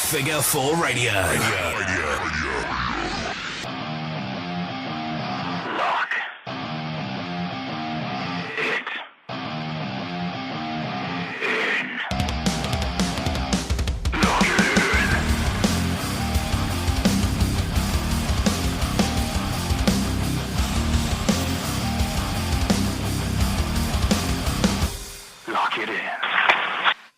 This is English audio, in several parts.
Figure 4 Radio. Lock it in. Lock it in. Lock it in.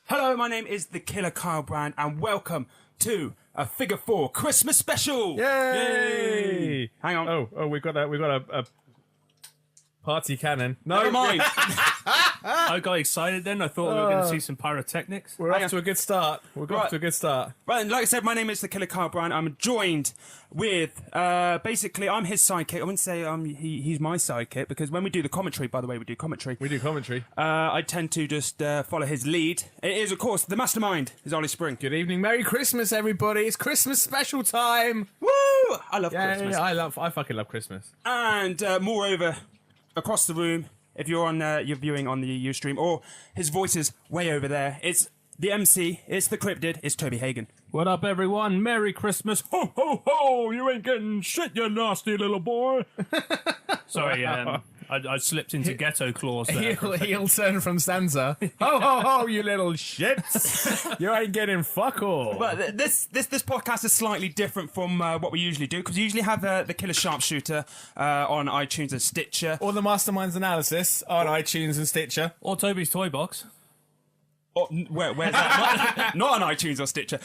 Hello, my name is the Killer Kyle Brand, and welcome to a Figure 4 Christmas special. Yay! Hang on. Oh, we've got a party cannon. No, Never mind. I got excited then. I thought we were going to see some pyrotechnics. We're off to a good start. Off to a good start. Right, and like I said, my name is the Killer Kyle Brand. I'm joined with, basically, I'm his sidekick. I wouldn't say he's my sidekick, because when we do the commentary, by the way, we do commentary. I tend to just follow his lead. It is, of course, the mastermind is Ollie Spring. Good evening, Merry Christmas, everybody! It's Christmas special time. Woo! I love Christmas. Yeah, I fucking love Christmas. And moreover, across the room, if you're on you're viewing on the uStream, or his voice is way over there, it's the MC, it's the Cryptid, it's Toby Hagen. What up, everyone? Merry Christmas. Ho, ho, ho! You ain't getting shit, you nasty little boy. Sorry, I slipped into ghetto clause there. He'll turn from Sansa. Ho, ho, ho, you little shits! You ain't getting fuck all. But this podcast is slightly different from what we usually do, because we usually have the Killer Sharpshooter on iTunes and Stitcher. Or the Mastermind's analysis on iTunes and Stitcher. Or Toby's Toy Box. Oh, where's that? Not on iTunes or Stitcher.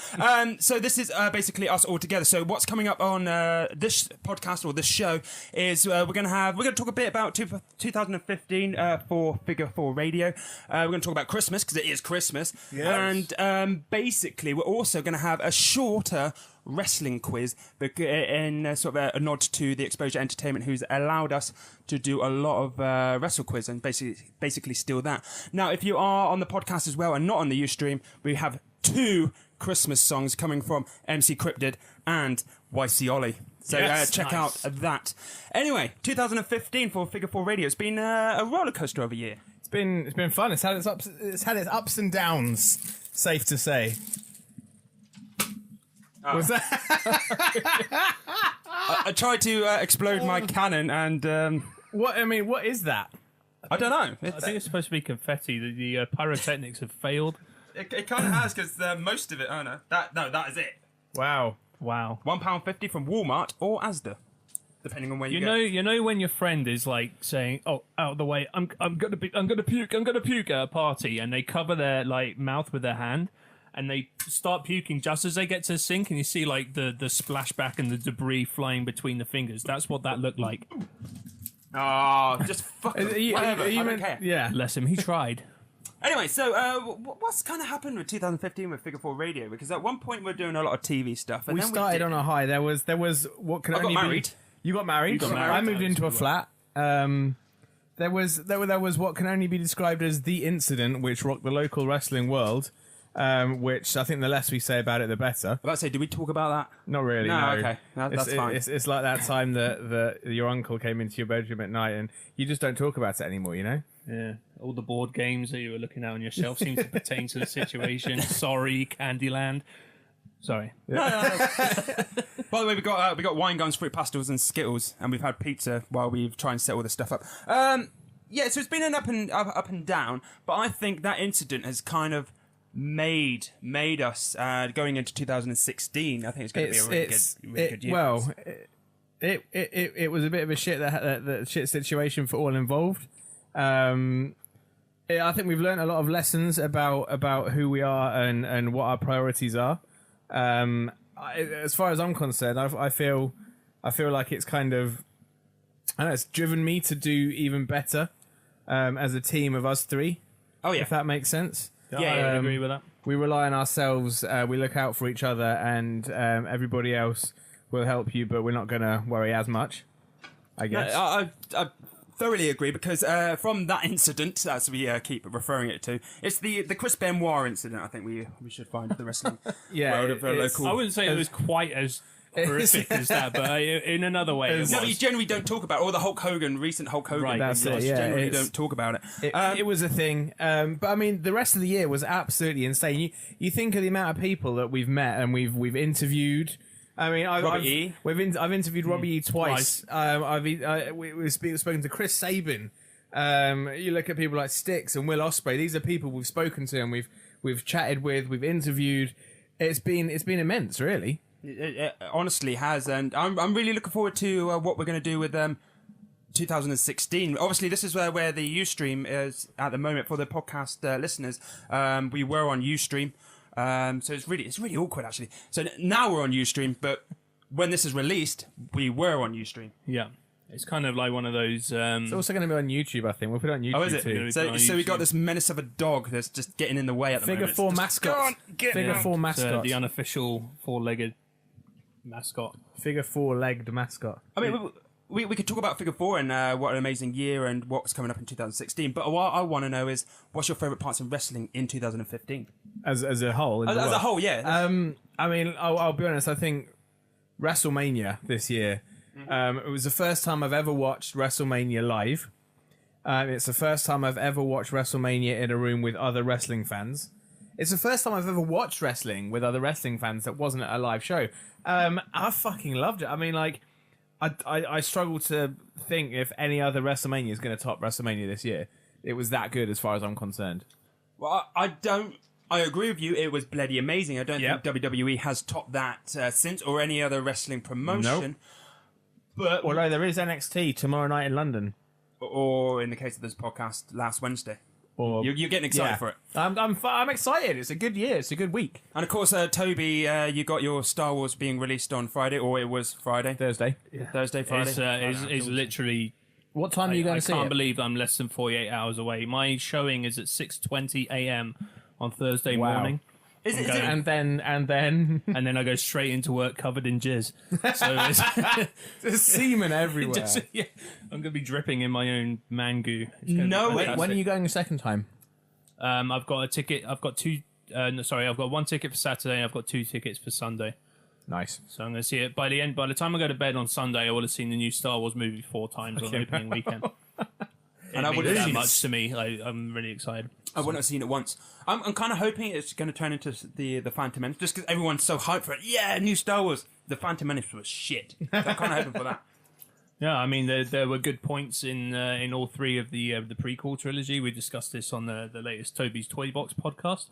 So this is basically us all together. So what's coming up on this podcast or this show is we're going to talk a bit about 2015 for Figure 4 Radio. We're going to talk about Christmas, because it is Christmas. Yes. And basically we're also going to have a shorter wrestling quiz in sort of a nod to the Exposure Entertainment, who's allowed us to do a lot of wrestle quiz and basically steal that. Now, if you are on the podcast as well and not on the uStream, we have 2 Christmas songs coming from MC Cryptid and YC Ollie. So Yes, check nice. out that. Anyway, 2015 for Figure 4 Radio. It's been a roller coaster of a year. It's been fun. It's had its ups and downs. Safe to say. Was that? I tried to explode my cannon and What is that? I don't know. I think it's supposed to be confetti. The pyrotechnics have failed. It kind of has, because most of it. Oh no, that is it. Wow. Wow. £1.50 from Walmart or Asda, depending on where you go. You know when your friend is like saying, "Oh, out of the way! I'm gonna puke at a party," and they cover their like mouth with their hand, and they start puking just as they get to the sink, and you see like the splashback and the debris flying between the fingers. That's what that looked like. Oh, just fucking whatever. I don't care. Yeah. Bless him, he tried. Anyway, so what's kind of happened with 2015 with Figure 4 Radio? Because at one point we were doing a lot of TV stuff. And We then started on a high. There was what can I got only married. be. You got married. got married. I moved into a flat. There was what can only be described as the incident which rocked the local wrestling world. Which I think the less we say about it, the better. I was about to say, did we talk about that? Not really. No, No, okay. No, that's fine. It's like that time that your uncle came into your bedroom at night, and you just don't talk about it anymore. You know. Yeah, all the board games that you were looking at on your shelf seem to pertain to the situation. Sorry, Candyland. Sorry. By the way, we got wine guns, fruit pastels, and Skittles, and we've had pizza while we've tried and set all this stuff up. Yeah, so it's been an up and down, but I think that incident has kind of made us going into 2016. I think it's going to be a really good year. Well, it was a bit of a shit situation for all involved. I think we've learned a lot of lessons about who we are and what our priorities are. As far as I'm concerned, I feel like it's kind of, I don't know, it's driven me to do even better as a team of us three. Oh yeah, if that makes sense. Yeah, I agree with that. We rely on ourselves. We look out for each other, and everybody else will help you, but we're not going to worry as much, I guess. I thoroughly agree, because from that incident, as we keep referring it to, it's the Chris Benoit incident. I think we should find the wrestling Yeah, world of local. I wouldn't say it was quite as horrific as that, but in another way, it No, you was. generally don't talk about it. Or the recent Hulk Hogan. Right, that's thing, it, you yeah, generally it's- don't talk about it. It was a thing, but I mean, the rest of the year was absolutely insane. You think of the amount of people that we've met and we've interviewed. I mean, I've interviewed Robbie E twice. We've spoken to Chris Sabin. You look at people like Styx and Will Ospreay. These are people we've spoken to and we've chatted with, we've interviewed. It's been immense, really. It honestly has, and I'm really looking forward to what we're going to do with 2016. Obviously, this is where the uStream is at the moment for the podcast listeners. We were on uStream, so it's really awkward actually. So now we're on uStream, but when this is released, we were on uStream. Yeah, it's kind of like one of those. It's also going to be on YouTube, I think. We'll put it on YouTube Oh, is it? too. So we got this menace of a dog that's just getting in the way at the Figure moment. 4 Just mascot. go on, get Figure on. 4 It's, mascot. the unofficial four-legged mascot. Figure 4-legged mascot. I mean, we could talk about Figure 4 and what an amazing year and what's coming up in 2016. But what I want to know is, what's your favourite parts in wrestling in 2015? As a whole. in the As a world. whole, yeah. I mean, I'll be honest. I think WrestleMania this year. It was the first time I've ever watched WrestleMania live. It's the first time I've ever watched WrestleMania in a room with other wrestling fans. It's the first time I've ever watched wrestling with other wrestling fans that wasn't at a live show. I fucking loved it. I mean, like, I struggle to think if any other WrestleMania is going to top WrestleMania this year. It was that good as far as I'm concerned. Well, I agree with you. It was bloody amazing. I don't Yep. think WWE has topped that since, or any other wrestling promotion. But Although there is NXT tomorrow night in London. or in the case of this podcast, last Wednesday. Or You're getting excited for it. I'm excited. It's a good year. It's a good week. And of course, Toby, you got your Star Wars being released on Friday, or it was Friday, Thursday. Thursday, Friday. It's literally. What time are you going I to see can't it? believe I'm less than 48 hours away. My showing is at 6:20 a.m. on Thursday Wow. morning. Is it? And then And then I go straight into work covered in jizz. So it's there's semen everywhere. just, yeah, I'm going to be dripping in my own man goo. It's gonna be No way. fantastic. When are you going a second time? I've got a ticket. I've got two. I've got one ticket for Saturday. And I've got two tickets for Sunday. Nice. So I'm going to see it by the end. By the time I go to bed on Sunday, I will have seen the new Star Wars movie 4 times on opening weekend. And I It would means have that seen much to me. I'm really excited. I wouldn't have seen it once. I'm kind of hoping it's going to turn into the Phantom Menace, just because everyone's so hyped for it. Yeah, new Star Wars. The Phantom Menace was shit. So I'm kind of hoping for that. Yeah, I mean there were good points in all 3 of the prequel trilogy. We discussed this on the latest Toby's Toy Box podcast.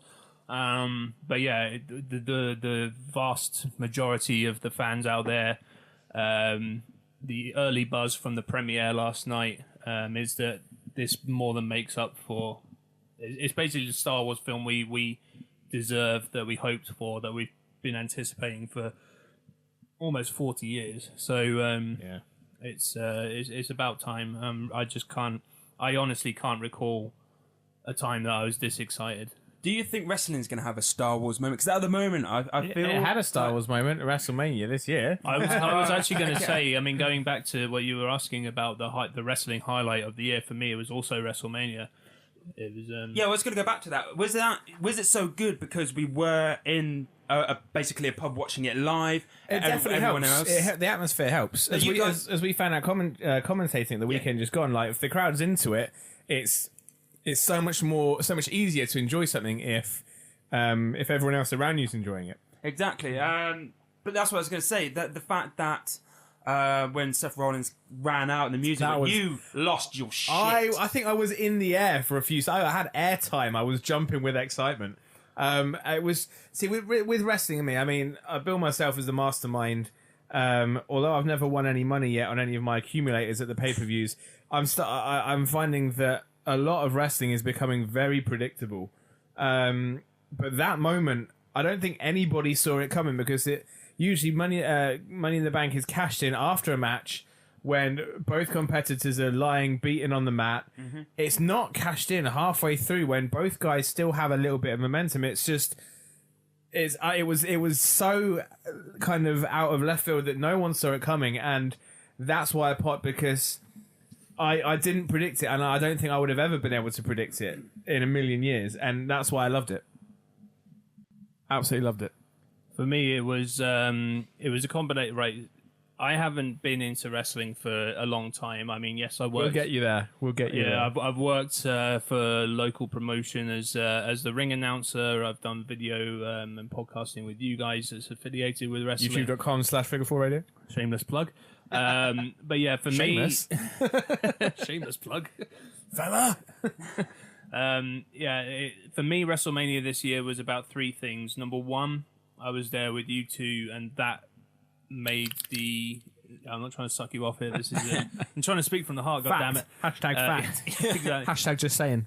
But yeah, the vast majority of the fans out there, the early buzz from the premiere last night is that this more than makes up for. It's basically the Star Wars film we deserve, that we hoped for, that we've been anticipating for almost 40 years. So Yeah. it's about time. I honestly can't recall a time that I was this excited. Do you think wrestling's going to have a Star Wars moment? Because at the moment, I feel... It had a Star Wars moment at WrestleMania this year. I was actually going to say, I mean, going back to what you were asking about the wrestling highlight of the year, for me, it was also WrestleMania. It was Yeah, I was going to go back to that. Was it so good because we were in basically a pub watching it live? It definitely everyone helps. else? The atmosphere helps. As you we, guys- as we found out commentating the weekend just gone, like if the crowd's into it, it's so much easier to enjoy something if everyone else around you's enjoying it. Exactly. But that's what I was going to say. That the fact that when Seth Rollins ran out in the music, That was- you lost your shit. I think I was in the air for a few. I had air time. I was jumping with excitement. It was with wrestling. I mean, I bill myself as the mastermind. Although I've never won any money yet on any of my accumulators at the pay-per-views, I'm finding that a lot of wrestling is becoming very predictable. But that moment, I don't think anybody saw it coming, because it usually Money in the Bank is cashed in after a match when both competitors are lying beaten on the mat. Mm-hmm. It's not cashed in halfway through when both guys still have a little bit of momentum. It's just it was so kind of out of left field that no one saw it coming, and that's why I popped, because I didn't predict it, and I don't think I would have ever been able to predict it in a million years, and that's why I loved it. Absolutely loved it. For me, it was a combination. Right, I haven't been into wrestling for a long time. I mean, yes, I worked. We'll get you there. We'll get you there. I've worked for local promotion as the ring announcer. I've done video and podcasting with you guys that's affiliated with wrestling. YouTube.com/Figure4Radio. Shameless plug. But yeah, for Shameless. me, shameless plug, Fella. For me, WrestleMania this year was about three things. Number one, I was there with you two, and that made the. I'm not trying to suck you off here. This is. I'm trying to speak from the heart. God damn it! Hashtag fact. Exactly. Hashtag just saying.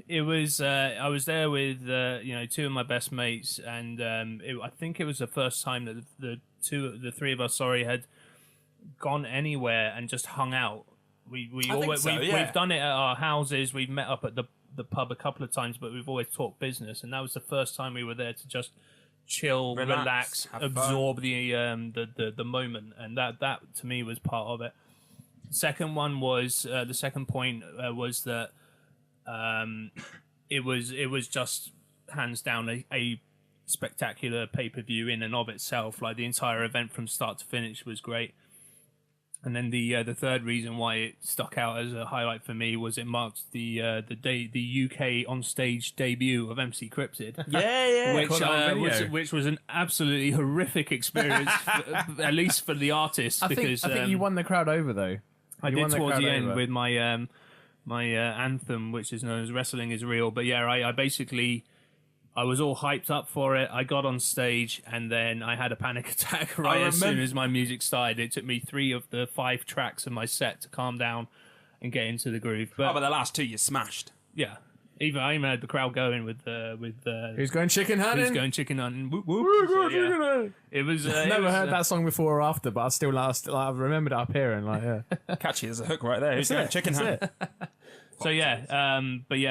It was. I was there with two of my best mates, and I think it was the first time that the three of us, had gone anywhere and just hung out. We've done it at our houses. We've met up at the pub a couple of times, but we've always talked business, and that was the first time we were there to just chill, relax, absorb the moment, and that to me was part of it. Second one was the second point was that it was just hands down a spectacular pay-per-view in and of itself. Like the entire event from start to finish was great. And then the third reason why it stuck out as a highlight for me was it marked the UK on stage debut of MC Cryptid. Which was an absolutely horrific experience, at least for the artist. I think you won the crowd over though. I did towards the end with my my anthem, which is known as "Wrestling Is Real." But yeah, I was all hyped up for it. I got on stage and then I had a panic attack as soon as my music started. It took me 3 of the 5 tracks of my set to calm down and get into the groove. But the last 2 you smashed. Yeah. I even had the crowd going with Who's going chicken hunting? Who's going chicken hunting? Whoop, whoop. So, yeah. It was. I've never heard that song before or after, but I still I remembered it up here and catchy as a hook right there. Who's going chicken hunting? So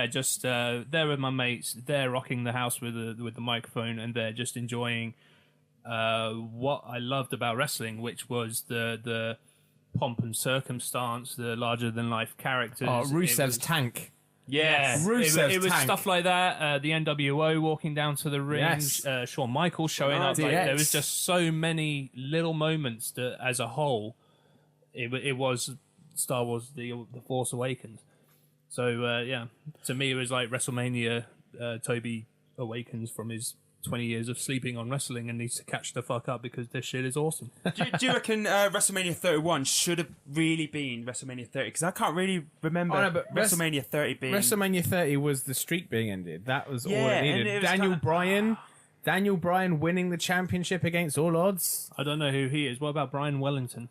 just there with my mates, they're rocking the house with the microphone, and they're just enjoying what I loved about wrestling, which was the pomp and circumstance, the larger than life characters. Oh, Rusev's tank. Yeah, it was stuff like that. The NWO walking down to the ring, Yes. Shawn Michaels showing up. Like, DX. there was just so many little moments that, as a whole, it was Star Wars: The Force Awakens. So to me it was like WrestleMania. Toby awakens from his 20 years of sleeping on wrestling and needs to catch the fuck up because this shit is awesome. do you reckon WrestleMania 31 should have really been WrestleMania 30? Because I can't really remember WrestleMania 30 being... WrestleMania 30 was the streak being ended. That was all it needed. It was Daniel Bryan winning the championship against all odds. I don't know who he is. What about Brian Wellington?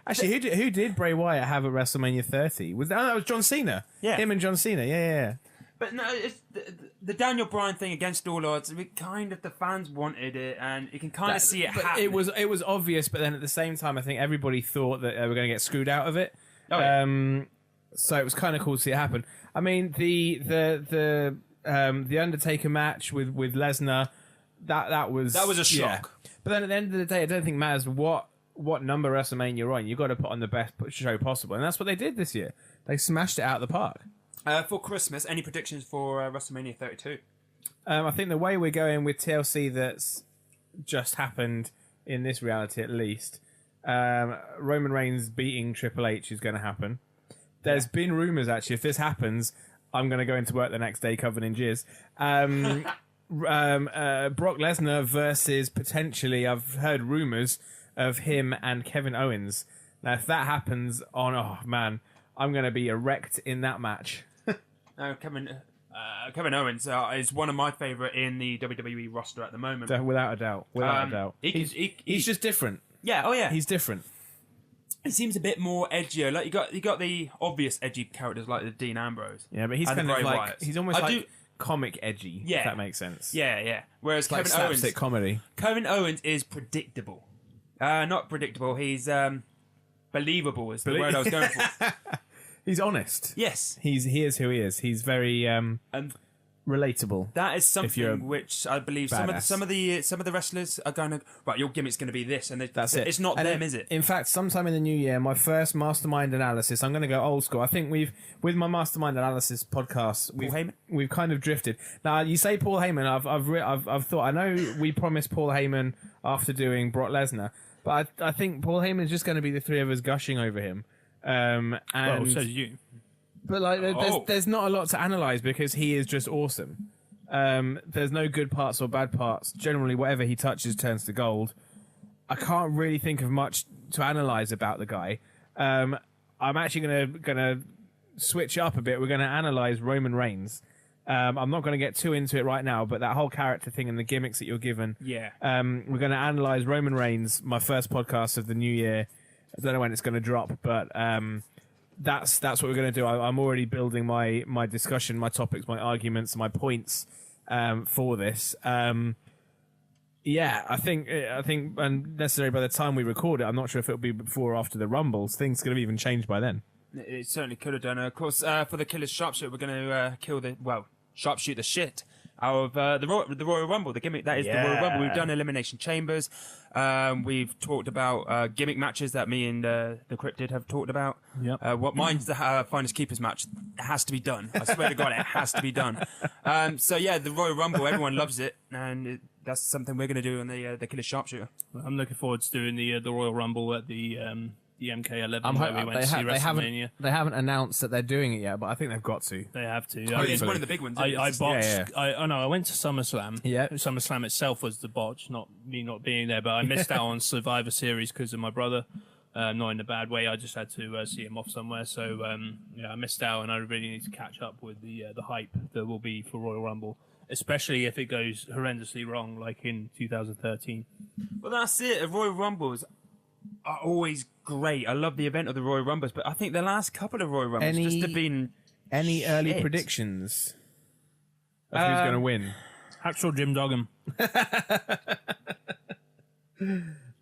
Actually, who did Bray Wyatt have at WrestleMania 30? That was John Cena. Yeah. Him and John Cena. Yeah. But no, it's the Daniel Bryan thing against all odds. The fans wanted it, and you can kind of see it happen. It was obvious, but then at the same time, I think everybody thought that they were going to get screwed out of it. Oh, yeah. So it was kind of cool to see it happen. I mean, the Undertaker match with Lesnar, that was a shock. Yeah. But then at the end of the day, I don't think it matters what number WrestleMania you're on. You've got to put on the best show possible, and that's what they did this year. They smashed it out of the park. For Christmas, any predictions for WrestleMania 32? I think the way we're going with TLC that's just happened in this reality, at least, Roman Reigns beating Triple H is going to happen. There's been rumours, actually, if this happens, I'm going to go into work the next day covered in jizz. Brock Lesnar versus potentially, I've heard rumours of him and Kevin Owens. Now, if that happens, I'm going to be erect in that match. Kevin Owens is one of my favourite in the WWE roster at the moment. Without a doubt. He's just different. Yeah, oh yeah. He's different. He seems a bit more edgier. Like you got the obvious edgy characters like the Dean Ambrose. Yeah, but he's kind of like he's almost comic edgy. Yeah, if that makes sense. Yeah. Whereas Kevin Owens, slapstick comedy. Kevin Owens is predictable. Not predictable. He's believable. Is the word I was going for. He's honest. Yes, he is who he is. He's very relatable. That is you're something which I believe some badass. of the wrestlers are going to right. Your gimmick's going to be this, and That's it. It's not And them, is it? In fact, sometime in the new year, my first mastermind analysis. I'm going to go old school. I think with my mastermind analysis podcast, we've kind of drifted. Now you say Paul Heyman. I've thought. I know we promised Paul Heyman after doing Brock Lesnar, but I think Paul Heyman is just going to be the three of us gushing over him. And says you. But there's not a lot to analyze because he is just awesome. There's no good parts or bad parts. Generally, whatever he touches turns to gold. I can't really think of much to analyze about the guy. I'm actually gonna switch up a bit. We're gonna analyze Roman Reigns. I'm not going to get too into it right now, but that whole character thing and the gimmicks that you're given. Yeah. We're going to analyze Roman Reigns, my first podcast of the new year. I don't know when it's going to drop, but that's what we're going to do. I'm already building my discussion, my topics, my arguments, my points for this. Yeah, I think, and necessarily by the time we record it, I'm not sure if it'll be before or after the Rumbles. Things could have even changed by then. It certainly could have done. Of course, for the Killer's Sharpshooter, we're going to sharpshoot the shit out of the Royal Rumble. The gimmick that is the Royal Rumble. We've done Elimination Chambers. We've talked about gimmick matches that me and the Cryptid have talked about. Yep. What mine's the Finest Keepers match. It has to be done. I swear to God, it has to be done. So yeah, the Royal Rumble, everyone loves it, and that's something we're going to do on the Killer's Sharpshooter. I'm looking forward to doing the Royal Rumble at the MK11 where we went to see WrestleMania. They haven't announced that they're doing it yet, but I think they've got to. They have to. It's one of the big ones. I botched. Yeah. I went to SummerSlam. Yeah. SummerSlam itself was the botch, not me not being there. But I missed out on Survivor Series because of my brother. Not in a bad way. I just had to see him off somewhere. So I missed out, and I really need to catch up with the hype that will be for Royal Rumble, especially if it goes horrendously wrong, like in 2013. Well, that's it. The Royal Rumbles are always great. I love the event of the Royal Rumbles, but I think the last couple of Royal Rumbles just have been any shit. early predictions of who's going to win? Actual Jim Duggan.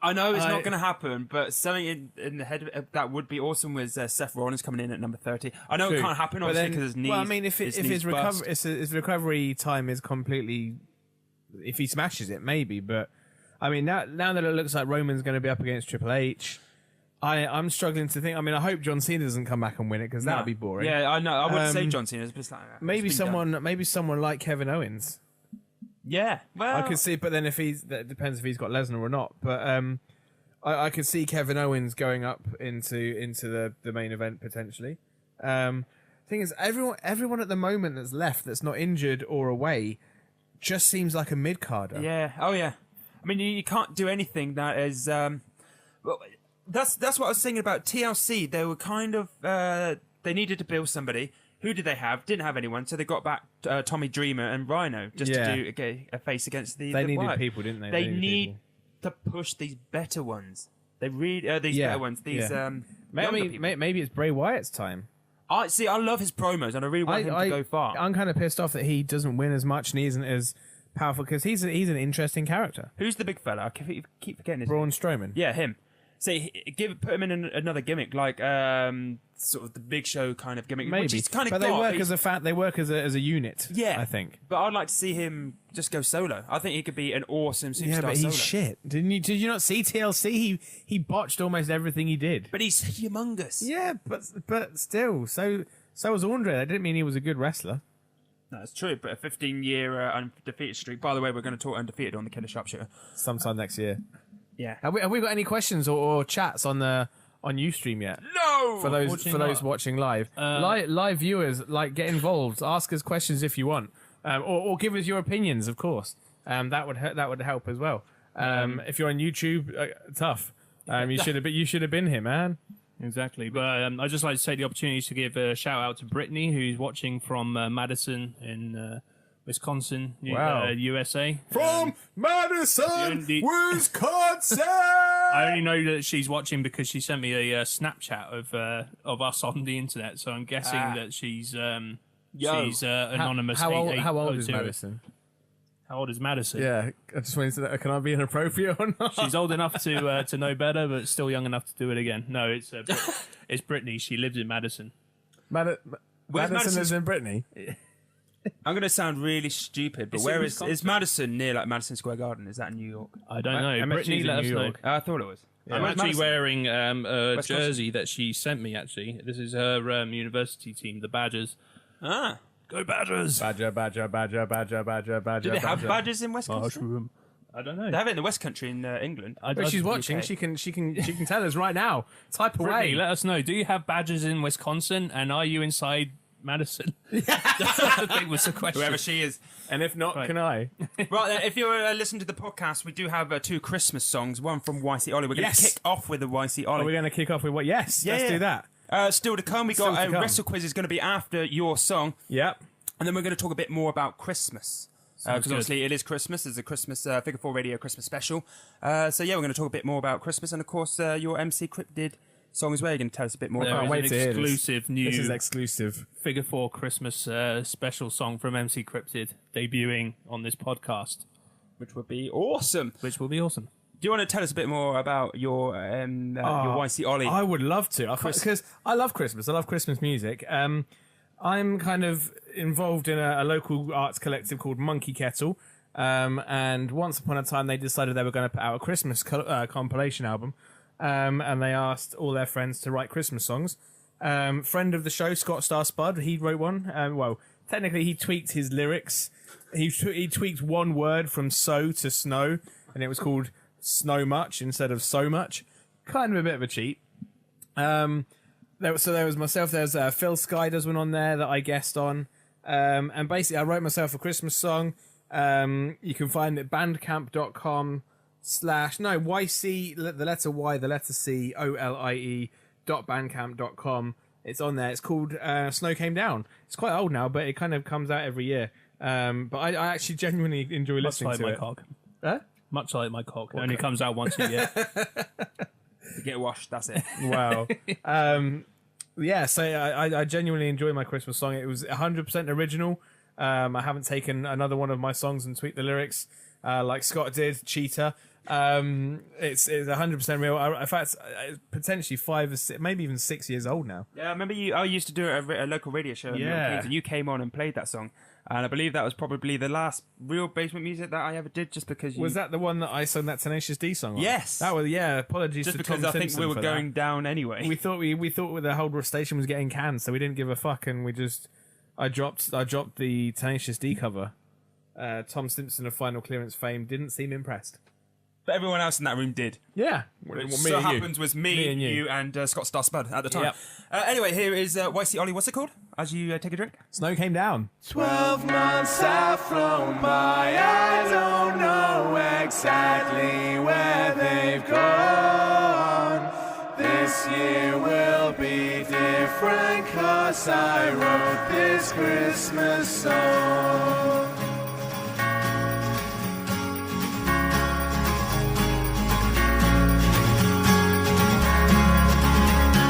I know it's not going to happen, but something in the head of that would be awesome was Seth Rollins coming in at number 30. I know it can't happen, obviously, because his knees. Well, I mean, if his recovery time is completely, if he smashes it, maybe. But I mean, now that it looks like Roman's going to be up against Triple H, I'm struggling to think. I mean, I hope John Cena doesn't come back and win it because that would be boring. Yeah, I know. I wouldn't say John Cena. It's like, maybe someone like Kevin Owens. Yeah, well, I could see, but then that depends if he's got Lesnar or not. But I could see Kevin Owens going up into the main event potentially. Thing is, everyone at the moment that's left that's not injured or away just seems like a mid carder. Yeah. Oh yeah. I mean, you can't do anything that is. Well, that's what I was saying about TLC. They were kind of they needed to build somebody. Who did they have? Didn't have anyone, so they got back Tommy Dreamer and Rhino just to do a face against the. They needed Wyatt. People, didn't they? They need to push these better ones. They really better ones. These maybe it's Bray Wyatt's time. I love his promos, and I really want him to go far. I'm kind of pissed off that he doesn't win as much and he isn't as powerful because he's an interesting character. Who's the big fella? I keep forgetting his Braun name. Strowman. Yeah, him. Say, put him in another gimmick, like sort of the Big Show kind of gimmick. Maybe, which is kind of but they work as a unit. Yeah, I think. But I'd like to see him just go solo. I think he could be an awesome superstar. Yeah, but solo. he's shit. Did you not see TLC? He botched almost everything he did. But he's humongous. Yeah, but still, so was Andre. That didn't mean he was a good wrestler. No, it's true. But a 15-year undefeated streak. By the way, we're going to talk undefeated on the Killer Sharpshooter Sometime next year. Yeah. Have we got any questions or chats on uStream yet? No. For those watching live, live viewers, get involved. Ask us questions if you want, or give us your opinions. Of course, that would help as well. If you're on YouTube, tough. You should have been here, man. Exactly. But I'd just like to take the opportunity to give a shout out to Brittany, who's watching from Madison in Wisconsin, USA. From Madison, Wisconsin! I only know that she's watching because she sent me a Snapchat of us on the internet, so I'm guessing that she's anonymous. How old is Madison? How old is Madison? Yeah, I just wanted to know, can I be inappropriate or not? She's old enough to know better, but still young enough to do it again. No, it's Brittany. She lives in Madison. Madison lives in Brittany? I'm going to sound really stupid, but Is it where Wisconsin? is Madison near like Madison Square Garden? Is that in New York? I don't know. I bet Brittany, she's in let us New know. York. I thought it was. I'm Where's actually Madison? wearing a Wisconsin? jersey that she sent me, actually. This is her university team, the Badgers. Ah. Go Badgers! Badger. Do they have badges in Wisconsin? Mushroom. I don't know. They have it in the West Country in England. But she's watching. UK. She can tell us right now. Type away. Brittany, let us know. Do you have badges in Wisconsin, and are you inside Madison? I think was the question. Whoever she is. And if not, Right. can I? Right, if you're listening to the podcast, we do have 2 Christmas songs. One from YC Ollie. We're going to Yes. kick off with the YC Ollie. Are we going to kick off with what? Yes, let's do that. Still to come. We Still got to come. Wrestle Quiz is going to be after your song, Yep. and then we're going to talk a bit more about Christmas. Because good. obviously it is Christmas. It's a Christmas Figure 4 Radio Christmas special. So yeah, we're going to talk a bit more about Christmas, and of course your MC Crypt did song as well. You're going to tell us a bit more There about. is wait an to hear this. exclusive new This is exclusive. Figure 4 Christmas special song from MC Cryptid debuting on this podcast, Which would be awesome. which will be awesome. Do you want to tell us a bit more about your YC Ollie? I would love to, because I love Christmas. I love Christmas music. I'm kind of involved in a local arts collective called Monkey Kettle, and once upon a time they decided they were going to put out a Christmas compilation album, and they asked all their friends to write Christmas songs. Friend of the show, Scott Star Spud, he wrote one. Well, technically he tweaked his lyrics. He tweaked one word from so to snow, and it was called Snow Much instead of So Much. Kind of a bit of a cheat. There was myself. There's Phil Skyder's one on there that I guessed on, and basically I wrote myself a Christmas song. You can find it bandcamp.com/YC the letter Y the letter C OLIE.bandcamp.com. It's on there. It's called Snow Came Down. It's quite old now, but it kind of comes out every year. But I actually genuinely enjoy Much listening like to my it. cock. Huh? Much like my cock. It only comes out once a year. To get washed, that's it. Wow. Yeah, so I genuinely enjoy my Christmas song. It was 100% original. I haven't taken another one of my songs and tweaked the lyrics like Scott did, Cheetah. It's 100% real. In fact, it's potentially 5 or 6, maybe even 6 years old now. Yeah, I remember I used to do it at a local radio show in Milton Yeah. Keynes, and you came on and played that song. And I believe that was probably the last real basement music that I ever did, just because you... Was that the one that I sung that Tenacious D song on? Yes. That was, yeah, apologies just to because Tom I think Simpson we were for going that. down anyway. We thought the whole station was getting canned, so we didn't give a fuck, and I dropped the Tenacious D cover. Tom Simpson of Final Clearance fame didn't seem impressed. But everyone else in that room did. Yeah, Which me so and you. happens was me and you. and Scott Star Spud at the time. Yep. Anyway, here is YC Ollie. What's it called? As you take a drink. Snow Came Down. 12 months have flown by, I don't know exactly where they've gone. This year will be different, 'cause I wrote this Christmas song.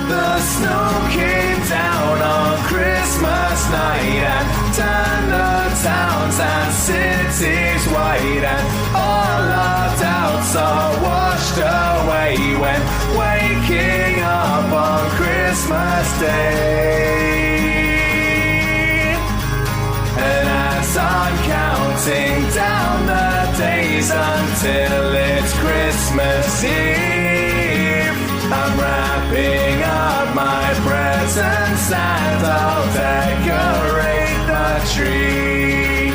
The snow came down on Christmas night and turned the towns and cities white, and all our doubts are washed away when waking up on Christmas Day. And as I'm counting down the days until it's Christmas Eve, I'm wrapping up my presents and I'll decorate the tree.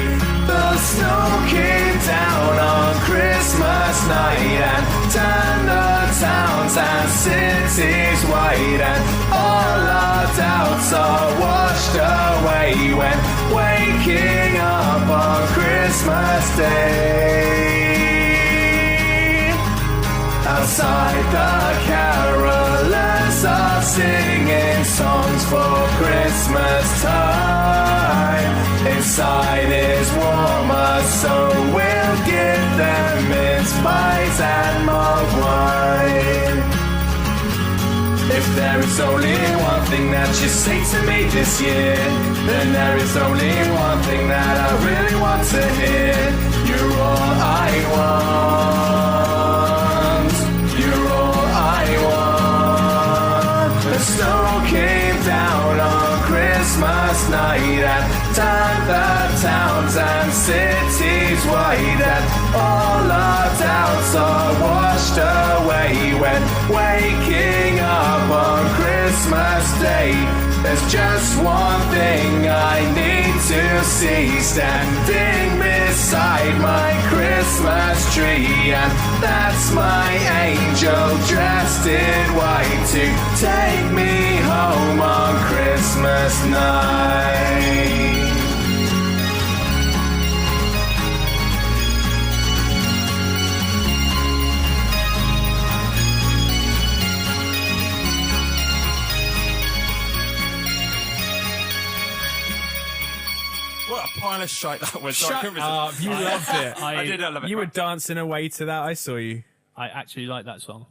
The snow came down on Christmas night and turned the towns and cities white, and all our doubts are washed away when waking up on Christmas Day. Outside the carolers are singing songs for Christmas time. Inside is warmer, so we'll give them mince pies and mulled wine. If there is only one thing that you say to me this year, then there is only one thing that I really want to hear. You're all I want. You're all I want. The snow came down on Christmas night and turned the towns and cities wide, and all our doubts are washed away when waking up on Christmas Day. There's just one thing I need to see, standing beside my Christmas tree, and that's my angel dressed in white to take me home on Christmas night. What a pile of shite that was. Shut up! You loved it. I did love it. You were dancing away to that. I saw you. I actually like that song.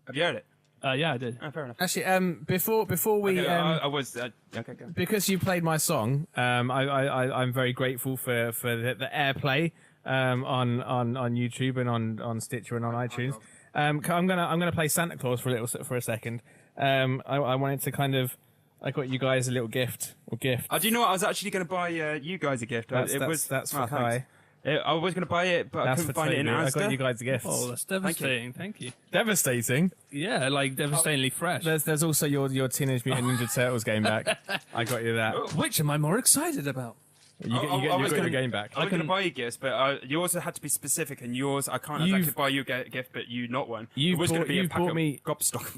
Have you heard it? Yeah, I did. Oh, fair enough. Actually, before we, Okay, I was okay. Go. because you played my song, I'm very grateful for the airplay on YouTube and on Stitcher and on iTunes. I'm gonna play Santa Claus for a second. I wanted to kind of. I got you guys a little gift. Do you know what? I was actually going to buy you guys a gift. That's for Kai. I was going to buy it, but I couldn't find it in I Asda. got you guys a gift. Oh, that's devastating. Thank you. Devastating. Yeah, like devastatingly fresh. There's also your Teenage Mutant Ninja Turtles game back. I got you that. Which am I more excited about? You got your game back. I was going to buy you gifts, but yours had to be specific, and yours I can't exactly buy you a gift, but you not one. It was going to be a pack of gobstock.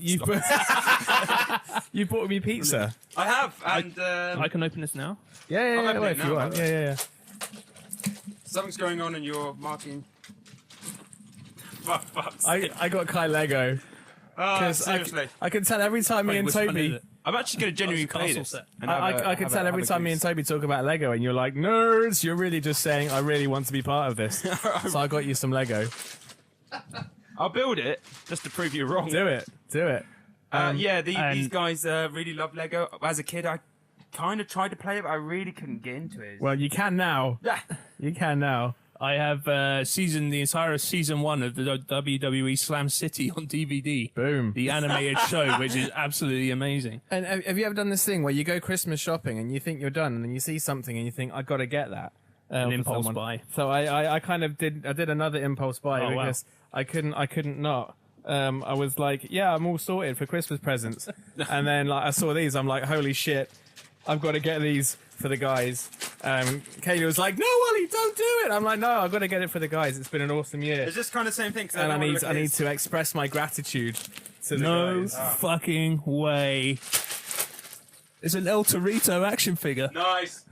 You bought me pizza. I have, and I can open this now. Yeah, open it if now, you want. by the Yeah. something's going on in your marking. Fuck's sake. I got Kai Lego. Seriously. I can tell every time me and which one is Toby. it? I'm actually going to genuinely That's a play castle this. set. and I can tell every time me and Toby talk about Lego, and you're like, nerds. You're really just saying, I really want to be part of this. So I got you some Lego. I'll build it just to prove you wrong. Do it. These guys really love Lego. As a kid, I kind of tried to play it, but I really couldn't get into it. Well, you can now. Yeah. You can now. I have the entire season 1 of the WWE Slam City on DVD. Boom. The animated show, which is absolutely amazing. And have you ever done this thing where you go Christmas shopping and you think you're done, and then you see something and you think, I got to get that? An for impulse someone. buy. So I kind of did another impulse buy Oh, wow. because I couldn't not. I was like, yeah, I'm all sorted for Christmas presents. And then like I saw these, I'm like, holy shit, I've got to get these for the guys. Kaylee was like, no, Wally, don't do it. I'm like, no, I've got to get it for the guys. It's been an awesome year. It's just kind of the same thing. And I need to express my gratitude to the No guys. fucking way. It's an El Torito action figure. Nice.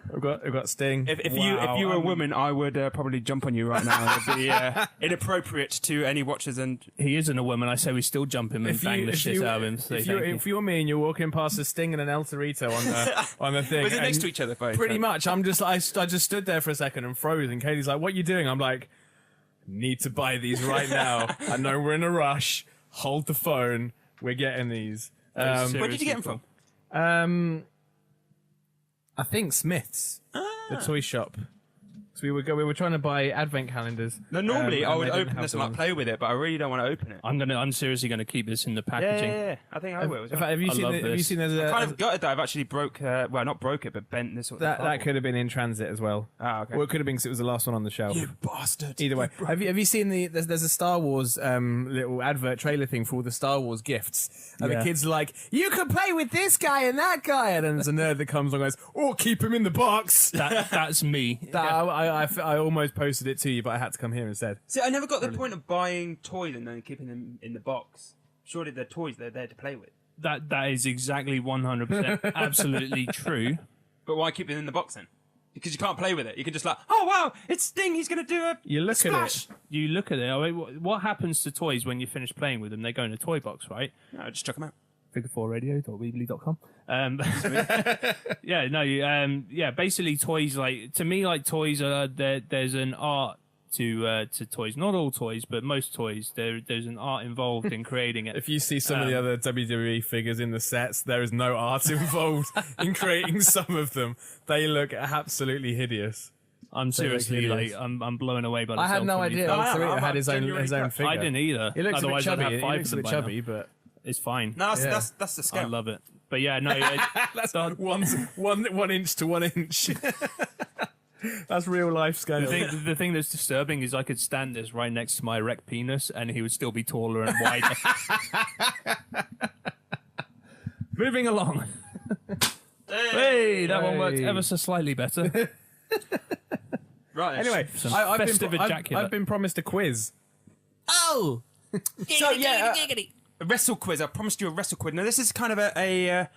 I've got Sting. If you were a woman, I would probably jump on you right now. It'd be inappropriate to any watchers. And He isn't a woman. I say we still jump him and bang the shit out of him. If you're me and you're walking past a Sting and an El Torito on the thing, was it next and to each other? Both, pretty right? much. I just stood there for a second and froze. And Katie's like, "What are you doing?" I'm like, "Need to buy these right now. I know we're in a rush. Hold the phone. We're getting these." Where did you get them from? I think Smith's, the toy shop. So we were trying to buy advent calendars. No, normally I and would they didn't open have this the and like ones. play with it, but I really don't want to open it. I'm seriously gonna keep this in the packaging. Yeah. I think I will. In fact, have you I seen? love Have you this. seen? There's I'm a, kind of gutted that I've actually broke. Well, not broke it, but bent this. Sort of that could have been in transit as well. Ah, okay. Or it could have been because it was the last one on the shelf. You bastard. Either way, have you seen there's a Star Wars little advert trailer thing for all the Star Wars gifts, and Yeah. the kids are like, you can play with this guy and that guy, and then there's a nerd that comes along and goes, oh, keep him in the box. That's me. I almost posted it to you, but I had to come here instead. See, I never got the point of buying toys and then keeping them in the box. Surely they're toys; they're there to play with. That is exactly 100% absolutely true. But why keep it in the box then? Because you can't play with it. You can just like, oh wow, it's Sting. He's gonna do a You look splash. at it. You look at it. I mean, what happens to toys when you finish playing with them? They go in a toy box, right? No, just chuck them out. figure4radio.weebly.com. Basically toys, like, to me, like, toys are there's an art to toys. Not all toys, but most toys. There's an art involved in creating it. If you see some of the other WWE figures in the sets, there is no art involved in creating some of them. They look absolutely hideous. I'm seriously hideous. like I'm blown away by the I had no idea El Torito had his own figure. I didn't either. He looks Otherwise a bit I'd chubby. have five He looks a of them bit by now. chubby, but is fine. No, Yeah. that's the I scale. love it. But yeah, no, That's 1 inch to 1 inch. That's real life scale. the thing that's disturbing is I could stand this right next to my erect penis, and he would still be taller and wider. Moving along. Hey, that one worked ever so slightly better. Right. Anyway, Some I've festive ejaculate. I've been promised a quiz. So yeah, a wrestle quiz. I promised you a wrestle quiz. Now this is kind of a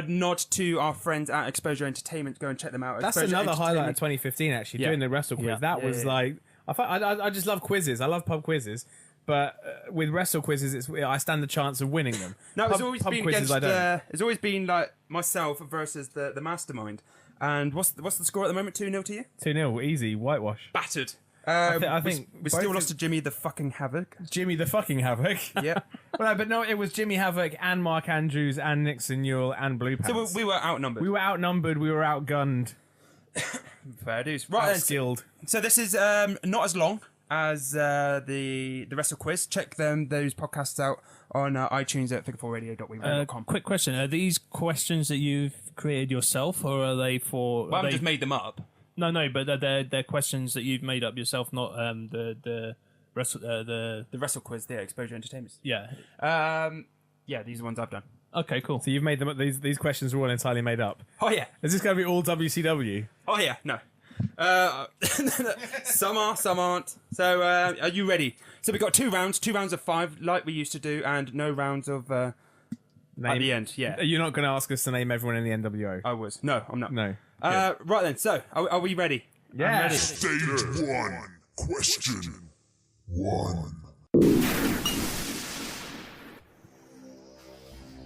nod to our friends at Exposure Entertainment. Go and check them out. That's Exposure another highlight of Entertainment. 2015. Actually, Yeah. doing the wrestle quiz. Yeah. That was like I just love quizzes. I love pub quizzes, but with wrestle quizzes, I stand the chance of winning them. No, it's Pub- always pub been quizzes, against. I don't. It's always been like myself versus the mastermind. And what's the score at the moment? 2-0 to you. 2-0, easy whitewash. Battered. I think we still both lost to Jimmy the fucking Havoc. Jimmy the fucking Havoc. Yeah. Well, no, but no, it was Jimmy Havoc and Mark Andrews and Nixon Newell and Blue Pants. So we were outnumbered. We were outnumbered. We were outgunned. Fair dues. Right. Then, Outskilled. so this is not as long as the wrestle quiz. Check those podcasts out on iTunes at figure4radio.weebly.com. Quick question: are these questions that you've created yourself, or are they for? Well, I just made them up. No, but they're questions that you've made up yourself, not the wrestle The wrestle quiz, the Exposure Entertainment. yeah. Yeah, these are ones I've done. Okay, cool. So you've made them. These questions are all entirely made up. Oh yeah. Is this going to be all WCW? Oh yeah. No. Some are, some aren't. So are you ready? So we've got 2 rounds of 5, like we used to do, and no rounds of at the end. Yeah. You're not going to ask us to name everyone in the NWO. I was. No, I'm not. No. Right then. So are we ready? Yeah. Stage 1. Question 1.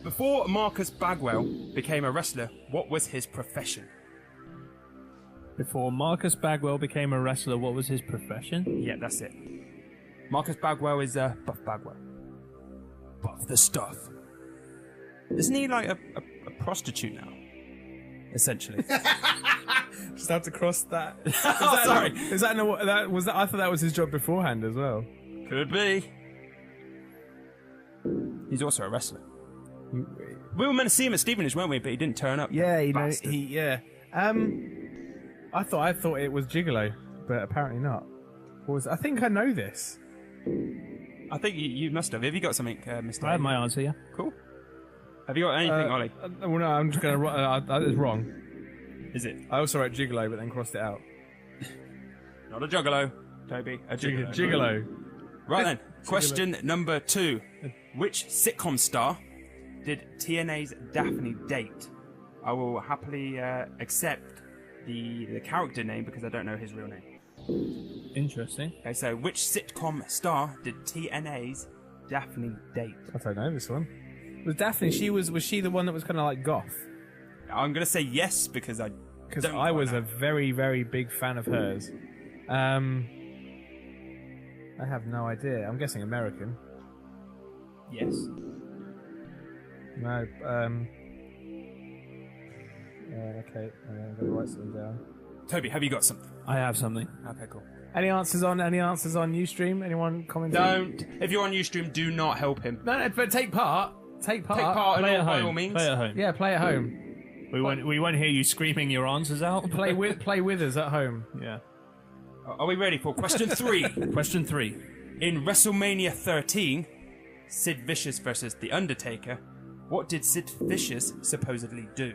Before Marcus Bagwell became a wrestler, what was his profession? Before Marcus Bagwell became a wrestler, what was his profession? Yeah, that's it. Marcus Bagwell is Buff Bagwell. Buff the stuff. Isn't he like a prostitute now? Essentially. Just have to cross that. Oh, sorry. Is that no? That was that? I thought that was his job beforehand as well. Could be. He's also a wrestler. We were meant to see him at Stevenage, weren't we? But he didn't turn up. Bastard. I thought it was Gigolo, but apparently not. What was I think I know this. I think you must have. Have you got something, Mr. I have my answer, yeah. Cool. Have you got anything, Ollie? Well, no, I'm just going to. That is wrong. Is it? I also wrote Gigolo, but then crossed it out. Not a juggalo, Toby. A gigolo. Gigolo. Right then. Question number 2. Which sitcom star did TNA's Daphne date? I will happily accept the character name because I don't know his real name. Interesting. Okay, so which sitcom star did TNA's Daphne date? I don't know this one. Was Daphne? Was she the one that was kind of like goth? I'm gonna say yes because I was a very, very big fan of hers. I have no idea. I'm guessing American. yes. No. Okay. I'm gonna write something down. Toby, have you got something? I have something. Okay, cool. Any answers on uStream? Anyone commenting? Don't. If you're on Ustream, do not help him. No, but take part. Take part. Take part Play in at by home. all means. Play at home. Yeah, play at home. We won't hear you screaming your answers out. Play with us at home. Yeah. Are we ready for question 3? Question 3. In WrestleMania 13, Sid Vicious versus The Undertaker, what did Sid Vicious supposedly do?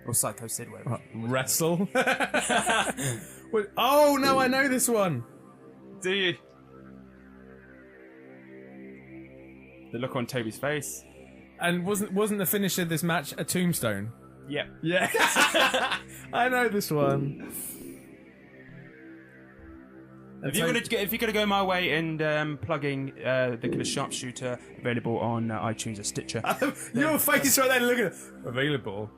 Or Psycho Sid, whatever. Wrestle. Oh no, I know this one. Do you? The look on Toby's face. And wasn't the finish of this match a tombstone? Yep. Yeah. I know this one. If you're gonna go my way and plugging the Killer Sharpshooter available on iTunes or Stitcher. Your face right there, look at it. Available.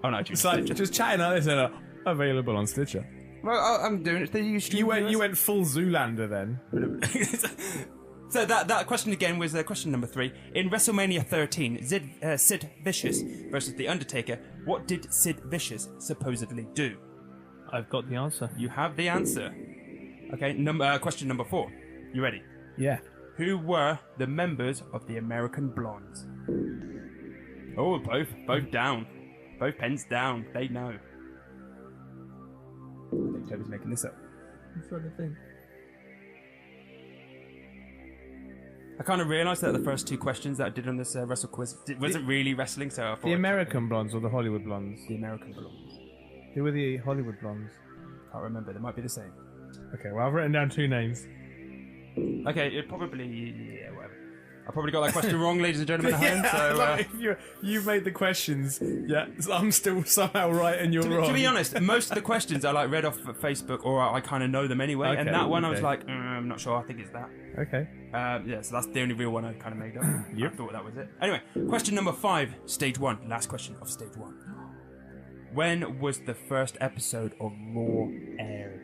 On iTunes. It's like just chatting like this and available on Stitcher. Well, I'm doing it. You went full Zoolander then. So that question again was question number 3. In WrestleMania 13, Sid Vicious versus The Undertaker, what did Sid Vicious supposedly do? I've got the answer. You have the answer. Okay, question number 4. You ready? Yeah. Who were the members of the American Blondes? Oh, both down. Both pens down. They know. I think Toby's making this up. I'm trying to think. I kind of realised that the first two questions that I did on this wrestle quiz wasn't really wrestling, so I thought... The American blondes or the Hollywood blondes? The American blondes. Who were the Hollywood blondes? Can't remember. They might be the same. Okay, well, I've written down 2 names. Okay, it probably... Yeah, whatever. I probably got that question wrong, ladies and gentlemen at home, so... Like, you made the questions, yeah, so I'm still somehow right and you're wrong. To be honest, most of the questions I like read off of Facebook, or I kind of know them anyway. Okay, and that one I was okay. like, I'm not sure. I think it's that. Okay. Yeah, so that's the only real one I kind of made up. I thought that was it. Anyway, question number 5, stage 1. Last question of stage 1. When was the first episode of Raw aired?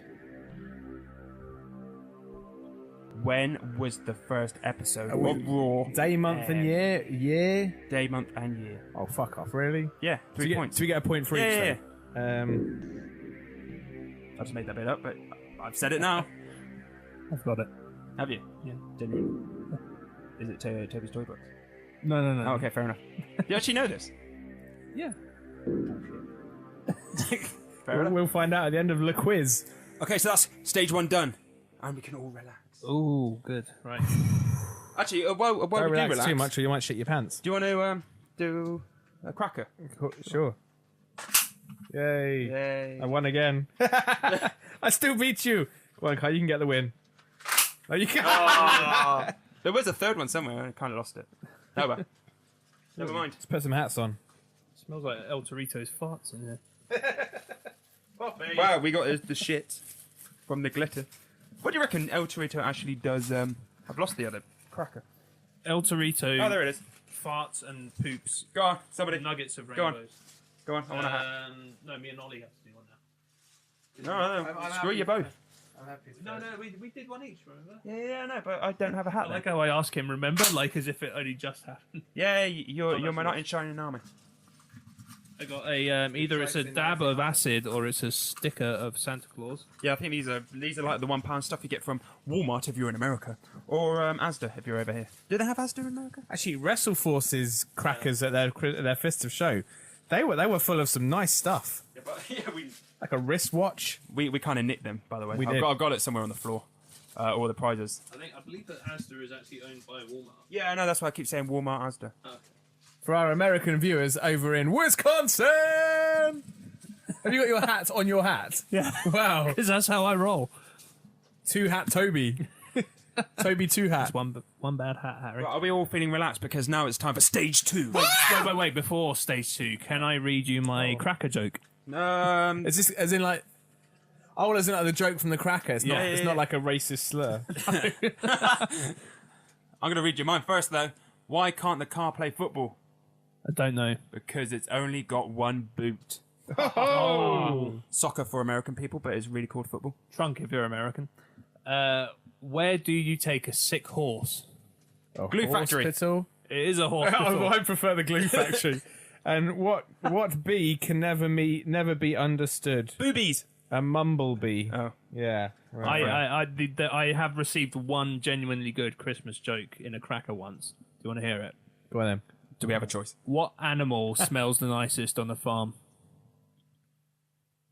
When was the first episode of Raw? Day, month, and year? Year? Day, month, and year. Oh, fuck off, really? Yeah, 3 points. Do we get a point for each, Yeah. then? I just made that bit up, but I've said it now. I've got it. Have you? Yeah. Genuinely. Is it Toby's Toy Box? No. Oh, okay, fair enough. Do you actually know this? Yeah. Fair enough. We'll find out at the end of the quiz. Okay, so that's stage 1 done. And we can all relax. Ooh, good. Right. Actually, while Don't we do relax relax, too much or you might shit your pants. do you want to do a cracker? Sure. Yay. Yay. I won again. I still beat you. Come on, Kai, you can get the win. No, you can't. There was a third one somewhere, I kind of lost it. Oh well. Never mind. Let's put some hats on. Smells like El Torito's farts in here. Wow, we got the shit from the glitter. What do you reckon El Torito actually does? I've lost the other cracker. El Torito Oh, there it is. farts and poops. Go on, somebody. Nuggets of Go on. rainbows. Go on, I want a hat. No, me and Ollie have to do one now. No, screw you both. No, we did one each, remember? Yeah, no, but I don't have a hat. I like how I ask him, remember? Like as if it only just happened. Yeah, you're that's my nice. knight in shining armor. I got a either it's a dab of acid or it's a sticker of Santa Claus. Yeah, I think these are like the £1 stuff you get from Walmart if you're in America, or Asda if you're over here. Do they have Asda in America? Actually, WrestleForce's crackers at their Festive show, they were full of some nice stuff. Yeah, but yeah, Like a wristwatch. we kind of nicked them, by the way. We I've did. got it somewhere on the floor. All the prizes. I believe that Asda is actually owned by Walmart. Yeah, I know. That's why I keep saying Walmart, Asda. For our American viewers over in Wisconsin! Have you got your hat on your hat? Yeah. Wow. Because that's how I roll. 2-hat Toby. Toby 2-hat. One bad hat, Harry. Are we all feeling relaxed? Because now it's time for stage 2. Wait. Before stage 2, can I read you my cracker joke? Is this as in like... Oh, as in like the joke from the cracker. It's not. Yeah, It's yeah, not yeah. like a racist slur. I'm going to read you mine first, though. Why can't the car play football? I don't know. Because it's only got one boot. Soccer for American people, but it's really called football. Trunk if you're American. Where do you take a sick horse? Glue factory. Hospital. It is a hospital. I prefer the glue factory. And what bee can never be understood? Boobies. A mumblebee. Oh. Yeah. Right. I have received one genuinely good Christmas joke in a cracker once. Do you want to hear it? Go on then. Do we have a choice? What animal smells the nicest on the farm?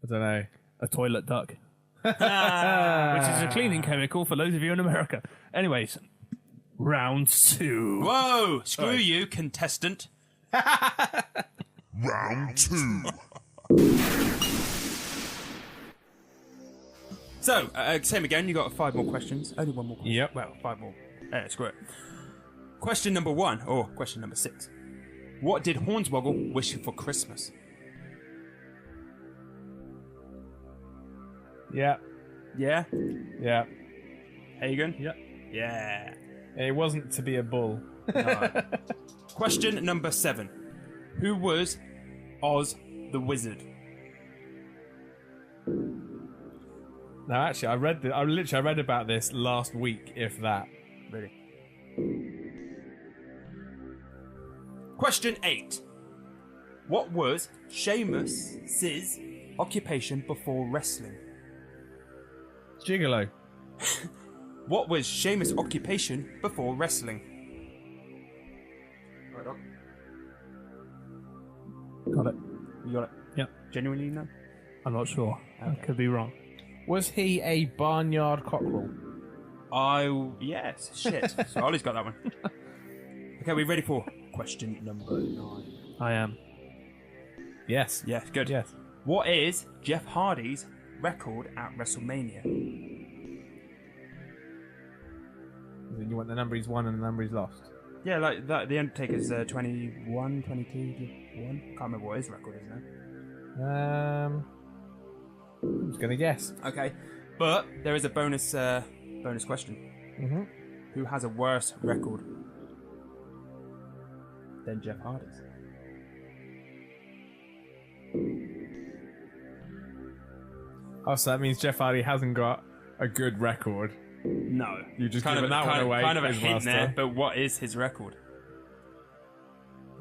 I don't know. A toilet duck. Which is a cleaning chemical for those of you in America. Anyways, round 2. Whoa! Screw you, contestant. Round 2. So, same again, you got 5 more questions. Only 1 more question. Yep. Well, 5 more. Screw it. Question number 1, or question number 6. What did Hornswoggle wish for Christmas? Yeah. Yeah? Yeah. Hagen? Yep. Yeah. It wasn't to be a bull. No. Question number 7. Who was Oz the Wizard? No, actually, I read about this last week, if that. Really? Question 8. What was Sheamus's occupation before wrestling? Gigolo. What was Sheamus' occupation before wrestling? Got it. You got it? Yep. Genuinely no? I'm not sure. I could be wrong. Was he a barnyard cockerel? Yes. Shit. So Ollie's got that one. Okay, we ready for question number 9? I am. Yes. Yeah, good. Yes. What is Jeff Hardy's record at WrestleMania? Then you want the number he's won and the number he's lost. Yeah, like that. The Undertaker's 21, 22, 1. Can't remember what his record is now. I'm just gonna guess. Okay, but there is a bonus question. Mm-hmm. Who has a worse record than Jeff Hardy's? Oh, so that means Jeff Hardy hasn't got a good record. No, You just kind given of that one away. Kind of a as hint master. there, but what is his record?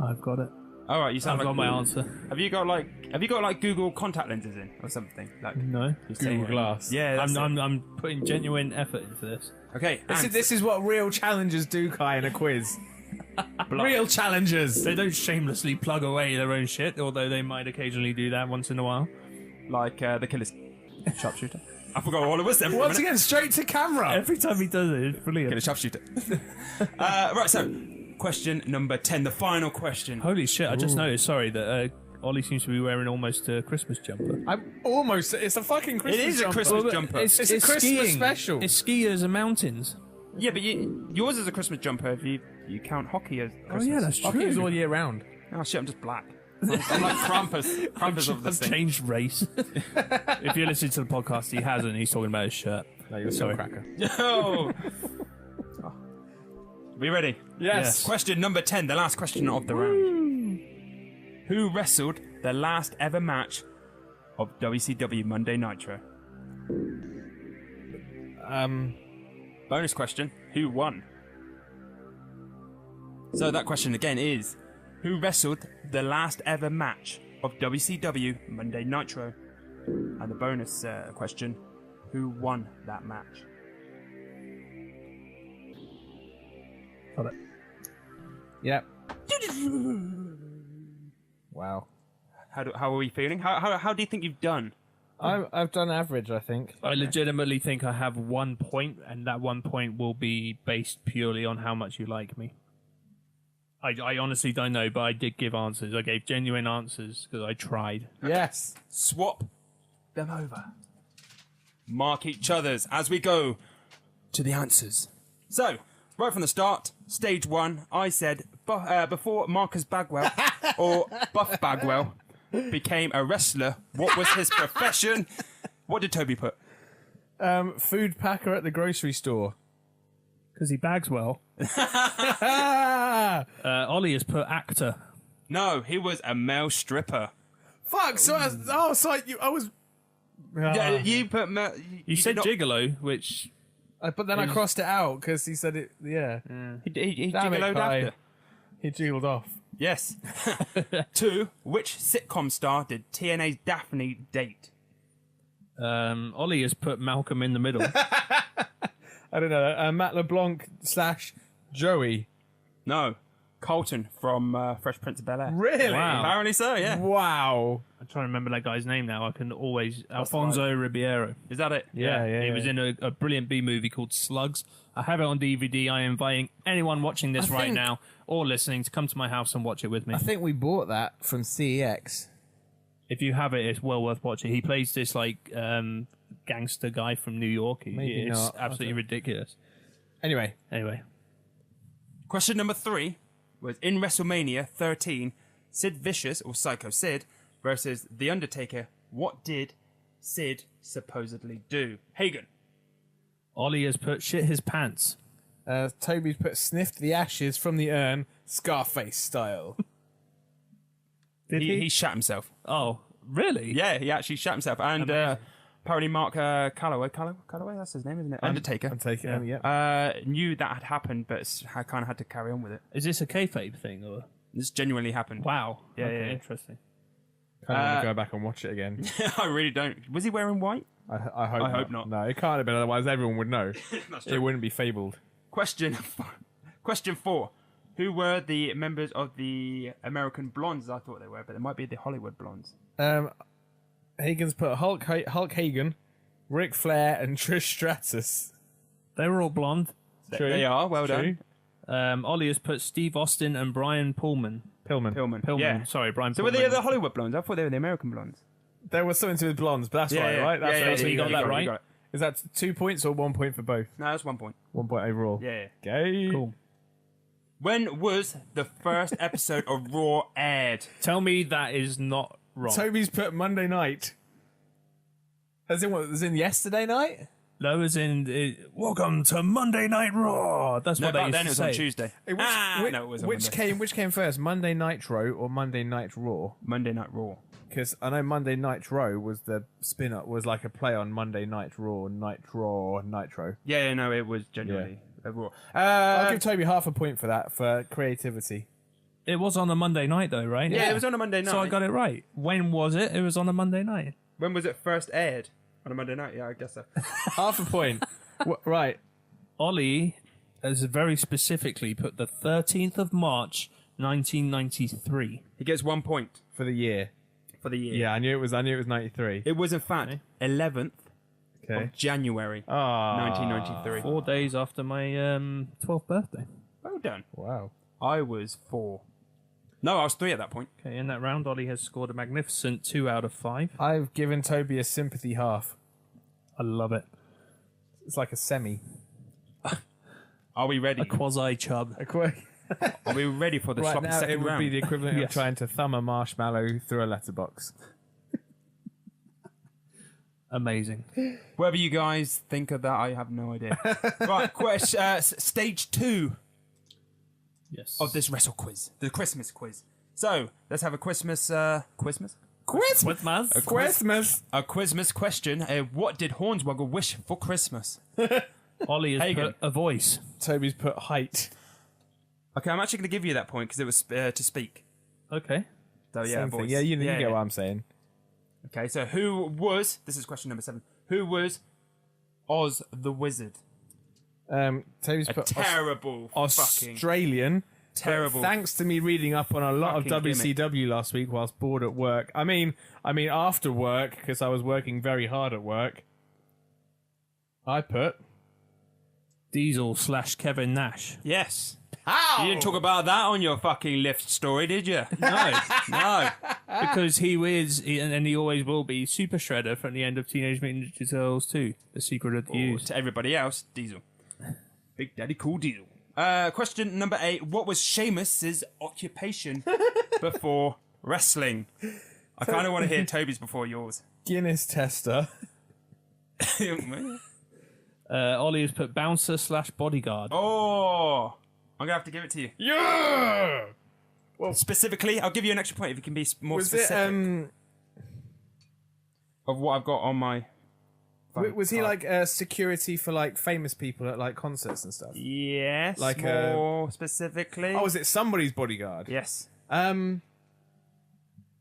I've got it. All right, you sound I've like got my answer. Have you got like Google contact lenses in or something? Like No. you're saying Google it. Glass. Yeah, that's I'm putting genuine effort into this. it. Okay. This is what real challengers do, Kai, in a quiz. Real challengers. They don't shamelessly plug away their own shit, although they might occasionally do that once in a while. like the killer's sharpshooter. I forgot all it was then. for a Once minute. again, straight to camera. Every time he does it, it's brilliant. Killer sharpshooter. Right, so question number 10, the final question. Holy shit, I just noticed, sorry, that Ollie seems to be wearing almost a Christmas jumper. I'm almost. It's a fucking Christmas. It is a jumper. Christmas jumper. It's a Christmas skiing. special. It's skiers and mountains. Yeah, but yours is a Christmas jumper if you count hockey as Christmas. Oh yeah, that's true. Hockey is all year round. Oh shit, I'm just black. I'm like Krampus. Krampus of this I've thing. changed race. If you're listening to the podcast, he hasn't. He's talking about his shirt. No, you're still a cracker. Oh. We ready? Yes. Question number 10, the last question of the round. Who wrestled the last ever match of WCW Monday Nitro? Bonus question, who won? So that question again is, who wrestled the last ever match of WCW Monday Nitro? And the bonus question, who won that match? Got it. Yep. Wow. How are we feeling? How do you think you've done? I've done average, I think. I legitimately think I have 1 point, and that 1 point will be based purely on how much you like me. I honestly don't know, but I did give answers. I gave genuine answers because I tried. Yes. Swap them over. Mark each other's as we go to the answers. So, right from the start, stage 1, I said before Marcus Bagwell or Buff Bagwell became a wrestler, what was his profession? What did Toby put? Food packer at the grocery store. Because he bags well. Ollie has put actor. No, he was a male stripper. Fuck. So I was. Yeah, you put You said did not- gigolo, which... But then I crossed it out because he said it. Yeah. He Damn it, gigoloed Kai. after. He jiggled off. Yes. 2. Which sitcom star did TNA's Daphne date? Ollie has put Malcolm in the middle. I don't know. Matt LeBlanc / Joey. No. Colton from Fresh Prince of Bel-Air. Really? Wow. Apparently so, yeah. Wow. I'm trying to remember that guy's name now. I can always... Alfonso Ribeiro. Is that it? Yeah. He was in a brilliant B movie called Slugs. I have it on DVD. I am inviting anyone watching this I right think- now or listening to come to my house and watch it with me. I think we bought that from CEX. If you have it, it's well worth watching. He plays this like gangster guy from New York. Maybe It's not. absolutely ridiculous. Anyway. Question number 3 was in WrestleMania 13, Sid Vicious, or Psycho Sid, versus The Undertaker. What did Sid supposedly do? Hagen. Ollie has put shit his pants. Toby's put sniffed the ashes from the urn, Scarface style. Did He shat himself. Oh, really? Yeah, he actually shat himself. And apparently Mark Calloway, that's his name, isn't it? Undertaker. I'm taking it. Yeah. Knew that had happened, but I kind of had to carry on with it. Is this a kayfabe thing or? This genuinely happened. Wow. Yeah, Okay, yeah. Interesting. Kind of want to go back and watch it again. I really don't. Was he wearing white? I hope not. No, it can't have been. Otherwise, everyone would know. That's It wouldn't be fabled. Question 4. Who were the members of the American Blondes? I thought they were, but it might be the Hollywood Blondes. Hagen's put Hulk Hogan, Ric Flair, and Trish Stratus. They were all blonde. True. They are, well True. done. Ollie has put Steve Austin and Brian Pillman. Pillman. Yeah. Sorry, Brian So Pillman. were they the Hollywood Blondes? I thought they were the American Blondes. There was something to do with blondes, but that's right? That's right. So you got that right? Is that 2 points or 1 point for both? No, that's 1 point. 1 point overall. Yeah. Okay. Cool. When was the first episode of Raw aired? Tell me that is not wrong. Toby's put Monday night. As in what? As in yesterday night? No, as in, welcome to Monday Night Raw. That's No, what they back used then to it was say. on Tuesday. Hey, No, it was on Monday. Which came first? Monday Nitro or Monday Night Raw? Monday Night Raw. Because I know Monday Nitro was the spin-up, was like a play on Monday Night Raw, Nitro. Yeah, no, it was genuinely a Raw. I'll give Toby half a point for that, for creativity. It was on a Monday night, though, right? yeah, it was on a Monday night. So I got it right. When was it? It was on a Monday night. When was it first aired? On a Monday night? Yeah, I guess so. Half a point. Right. Ollie has very specifically put the 13th of March, 1993. He gets 1 point For the year. for the year. Yeah, I knew it was 93. It was, in fact, 11th Okay. of January, Ah. 1993. 4 days after my 12th birthday. Well done. Wow. I was 4. No, I was 3 at that point. Okay, in that round, Ollie has scored a magnificent 2 out of 5. I've given Toby a sympathy half. I love it. It's like a semi. Are we ready? A quasi-chub. Are we ready for the Right sloppy now, second it would round? be the equivalent Yes. of trying to thumb a marshmallow through a letterbox. Amazing. Whatever you guys think of that, I have no idea. Right, stage 2 Yes. of this wrestle quiz, the Christmas quiz. So let's have a Christmas, Christmas question. What did Hornswoggle wish for Christmas? Ollie has Hagen. put a voice. Toby's put height. Okay, I'm actually going to give you that point because it was to speak. Okay. So yeah, Same voice. thing. Yeah, you get yeah. what I'm saying. Okay, so who was? This is question number 7. Who was Oz the Wizard? Toby's A put terrible, fucking Australian. terrible. But thanks to me reading up on a lot of fucking WCW last week whilst bored at work. I mean after work, because I was working very hard at work. I put Diesel / Kevin Nash. Yes. How? You didn't talk about that on your fucking lift story, did you? No. No. Because he is, and he always will be, Super Shredder from the end of Teenage Mutant Ninja Turtles 2, The Secret of the Or Use. to everybody else, Diesel. Big Daddy Cool Diesel. Question number 8. What was Sheamus's occupation before wrestling? I kind of want to hear Toby's before yours. Guinness tester. Ollie has put Bouncer / Bodyguard. Oh, I'm going to have to give it to you. Yeah. Specifically, I'll give you an extra point if you can be more Was specific it of what I've got on my... was he like security for like famous people at like concerts and stuff? Yes, Like, more specifically. Oh, was it somebody's bodyguard? Yes.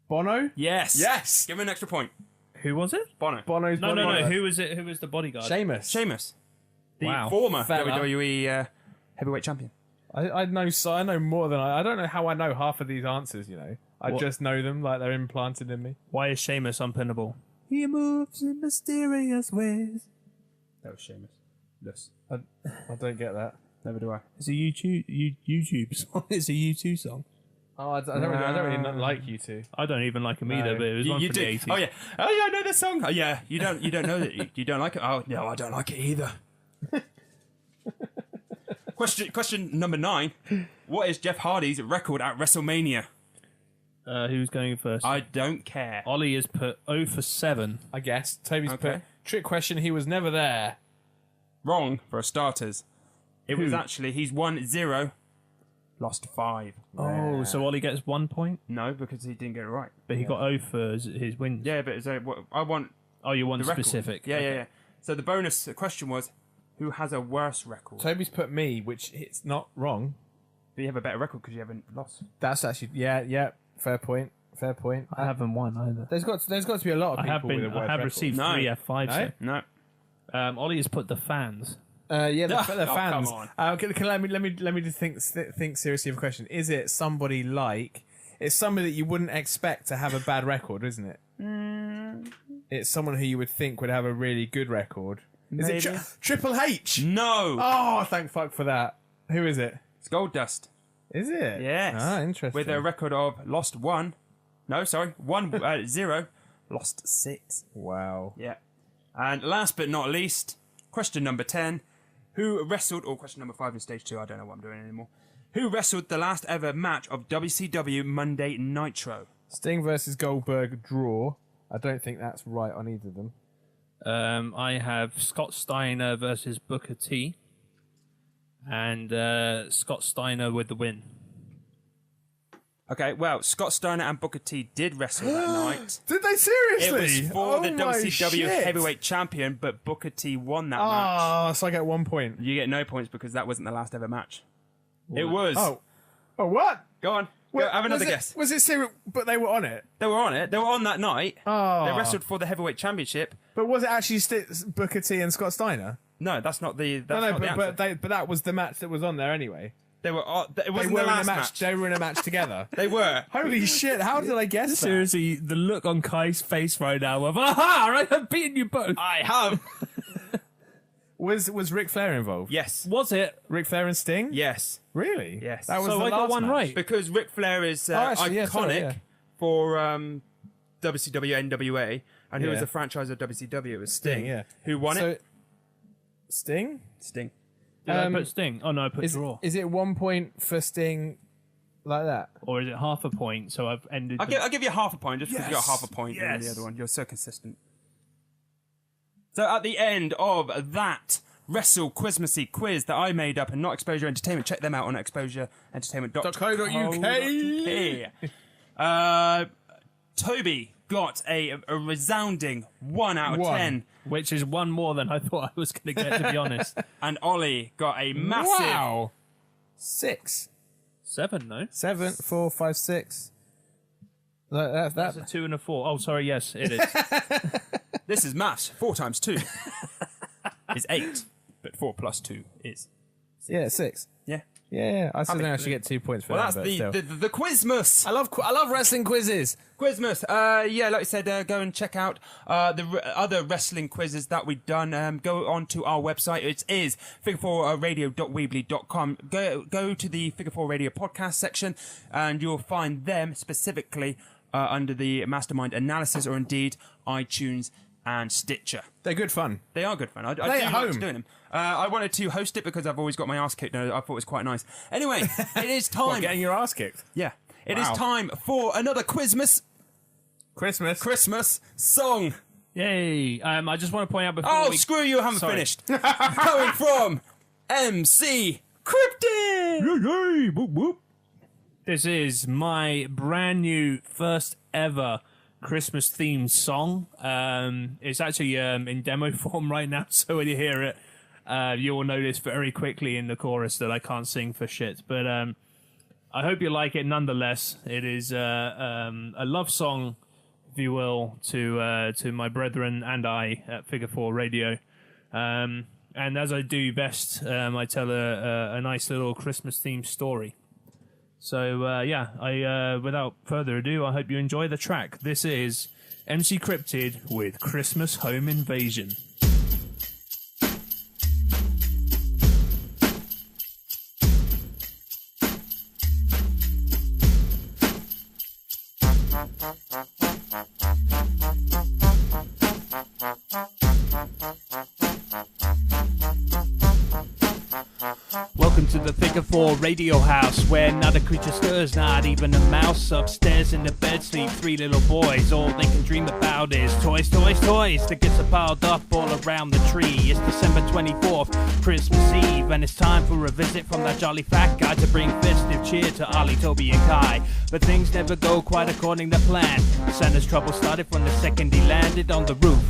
Bono? Yes. Yes. Give him an extra point. Who was it? Bono. Bono's No. bodyguard. Who was it? Who was the bodyguard? Sheamus. Sheamus. The Wow. former Fella. WWE heavyweight champion. I know more than I don't know how I know half of these answers, you know. I What? just know them like they're implanted in me. Why is Sheamus unpinnable? He moves in mysterious ways. That was Sheamus. Yes. I don't get that. Never do I. It's a YouTube song. It's a U2 song. Oh, I don't really like you two. I don't even like him either, but it was one You from do. the 80s. Oh yeah. Oh yeah. I know this song. Oh yeah. You don't know that. You don't like it. Oh no, I don't like it either. Question number 9. What is Jeff Hardy's record at WrestleMania? Who's going first? I don't care. Ollie has put 0 for 7. I guess. Toby's Okay. put trick question, he was never there. Wrong for starters. It was actually he's won 0, lost 5. Oh, so Ollie gets 1 point, No, because he didn't get it right. but he got 0 for his wins. Yeah, but I want Oh, you want the record. specific. Yeah, Okay. yeah, yeah. So the bonus question was, who has a worse record? Toby's put me, which it's not wrong. But you have a better record because you haven't lost. That's actually yeah, fair point. I haven't won either. There's got to be a lot of I people have with a worse I have record. received No. 3 F5s. No. So. Ollie has put the fans. Yeah, the Oh, fans. come on. Let me just think seriously of a question. Is it somebody like? It's somebody that you wouldn't expect to have a bad record, isn't it? It's someone who you would think would have a really good record. Is it Maybe. Triple H? No, Oh, thank fuck for that. Who is it? it's Gold Dust. Is it? Yes. Ah, interesting. With a record of lost 1. No, sorry, 0. Lost 6. Wow. Yeah. And last but not least, question number 10. Who wrestled, or question number 5 in stage 2, I don't know what I'm doing anymore. Who wrestled the last ever match of WCW Monday Nitro? Sting versus Goldberg draw. I don't think that's right on either of them. I have Scott Steiner versus Booker T. And Scott Steiner with the win. Okay, well, Scott Steiner and Booker T did wrestle that night. Did they It seriously? was for the my WCW shit. Heavyweight Champion, but Booker T won that match. Oh, so I get 1 point. You get no points because that wasn't the last ever match. It was. Oh, what? Go on. Go, have another was guess. Was it serious? But they were on it. They were on it. They were on that night. Oh. They wrestled for the Heavyweight Championship. But was it actually Booker T and Scott Steiner? No, that's not the. That's No, not the answer. but that was the match that was on there anyway. They were. It They wasn't were the in a last match. match. They were in a match together. They were. Holy shit! How did I guess that? Seriously, the look on Kai's face right now of, aha, I've beaten you both. I have. Was Ric Flair involved? Yes. Was it? Ric Flair and Sting? Yes. Really? Yes. That was So the I got last one match. right. Because Ric Flair is actually, yeah, iconic sorry, yeah. for WCW NWA, and who was Yeah. the franchise of WCW? It was Sting. Sting, yeah. Who won So, it? Sting? Sting. Did Um, I put Sting? Oh, no, I put draw. Is it 1 point for Sting like that? Or is it half a point? So I've ended. I'll give you half a point just because you got Yes, half a point in the yes. other one. You're so consistent. So at the end of that Wrestle Quizmacy quiz that I made up and Not Exposure Entertainment, check them out on exposureentertainment.co.uk. Toby got a resounding 1 out of 1. 10, Which is one more than I thought I was going to get, to be honest. and Ollie got a massive. Wow. 6. 7, no? 7, 4, 5, 6. That's a 2 and a 4. Oh, sorry, yes, it is. This is maths. 4 times 2 is 8, but 4 plus 2 is Yeah, 6. yeah. Yeah. I still think I should get 2 points for Well, that. that's but the still. Quizmas. I love wrestling quizzes. Quizmas. Yeah, like I said, go and check out the other wrestling quizzes that we've done. Go on to our website. It is figure4radio.weebly.com. Go to the Figure 4 Radio podcast section, and you'll find them specifically under the Mastermind Analysis, or indeed iTunes and Stitcher. They're good fun. They are good fun. I do at like home. doing them. I wanted to host it because I've always got my ass kicked, and I thought it was quite nice. Anyway, it is time. Getting your ass kicked. Yeah. It is Wow. time for another Christmas song. Yay. I just want to point out before Oh, we... screw you, I haven't Sorry. finished. Coming from MC Cryptid. This is my brand new first ever Christmas themed song. It's actually in demo form right now, so when you hear it, you will notice very quickly in the chorus that I can't sing for shit. But I hope you like it nonetheless. It is a love song, if you will, to my brethren and I at Figure 4 Radio. And as I do best, I tell a nice little Christmas themed story. So, yeah, without further ado, I hope you enjoy the track. This is MC Cryptid with Christmas Home Invasion. Welcome to the Figure 4 Radio House, where not a creature stirs, not even a mouse. Upstairs in the bed sleep 3 little boys. All they can dream about is toys, toys, toys. The gifts are piled up all around the tree. It's December 24th, Christmas Eve, and it's time for a visit from that jolly fat guy to bring festive cheer to Ollie, Toby, and Kai. But things never go quite according to plan. Santa's trouble started from the second he landed on the roof.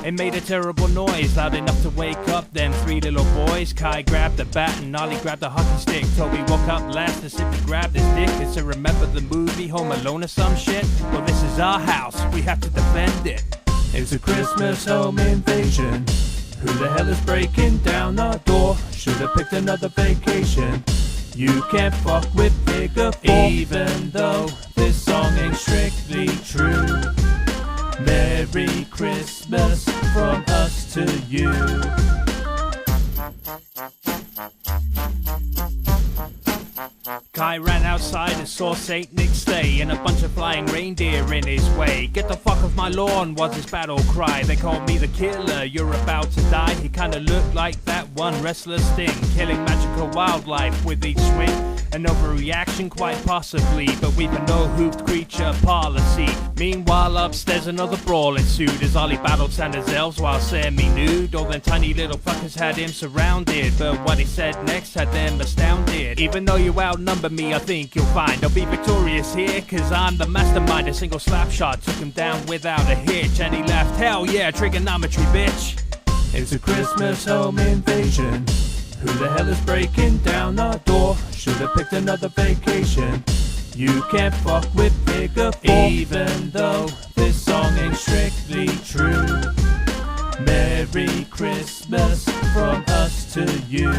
It made a terrible noise, loud enough to wake up them 3 little boys. Kai grabbed the bat and Ollie grabbed the hockey stick. Toby woke up last and simply grabbed his dick. It's to remember the movie Home Alone or some shit. Well, this is our house, we have to defend it. It's a Christmas home invasion. Who the hell is breaking down our door? Should've picked another vacation. You can't fuck with Figure 4, even though this song ain't strictly true. Merry Christmas from us to you. Guy ran outside and saw Saint Nick stay and a bunch of flying reindeer in his way. Get the fuck off my lawn was his battle cry. They called me the killer, you're about to die. He kinda looked like that one wrestler Sting, killing magical wildlife with each swing. An overreaction quite possibly, but we've a no-hooped creature policy. Meanwhile upstairs another brawl ensued as Ollie battled Santa's elves while semi-nude. All them tiny little fuckers had him surrounded, but what he said next had them astounded. Even though you outnumber me, I think you'll find I'll be victorious here, cause I'm the mastermind. A single slap shot took him down without a hitch, and he laughed, hell yeah, trigonometry bitch. It's a Christmas home invasion. Who the hell is breaking down our door? Should've picked another vacation. You can't fuck with Figure 4, even though this song ain't strictly true. Merry Christmas from us to you.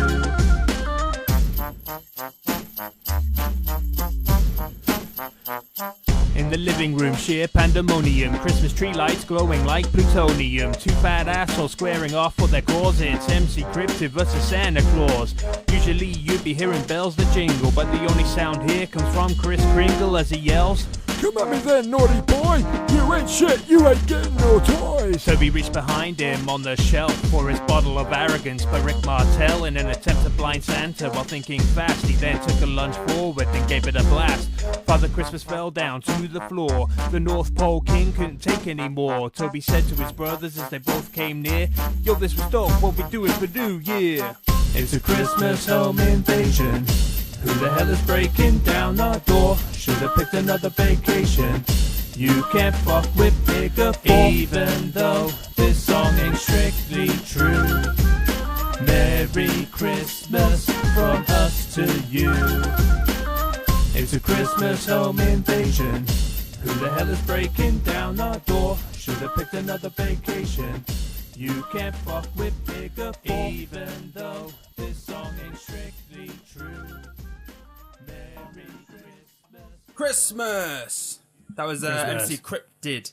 In the living room, sheer pandemonium. Christmas tree lights glowing like plutonium. Two fat assholes squaring off for their cause. It's MC Cryptid versus Santa Claus. Usually you'd be hearing bells that jingle, but the only sound here comes from Kris Kringle as he yells, "Come at me then, naughty boy! You ain't shit, you ain't getting no toys!" Toby reached behind him on the shelf for his bottle of arrogance, but Rick Martel, in an attempt to blind Santa while thinking fast, he then took a lunge forward and gave it a blast. Father Christmas fell down to the floor. The North Pole King couldn't take any more. Toby said to his brothers as they both came near, "Yo, this was dope, what we doing for New Year?" It's a Christmas home invasion. Who the hell is breaking down our door? Should've picked another vacation. You can't fuck with Figure 4, even though this song ain't strictly true. Merry Christmas from us to you. It's a Christmas home invasion. Who the hell is breaking down our door? Should've picked another vacation. You can't fuck with Figure 4, even though this song ain't strictly true. Merry Christmas! That was Christmas. MC Cryptid.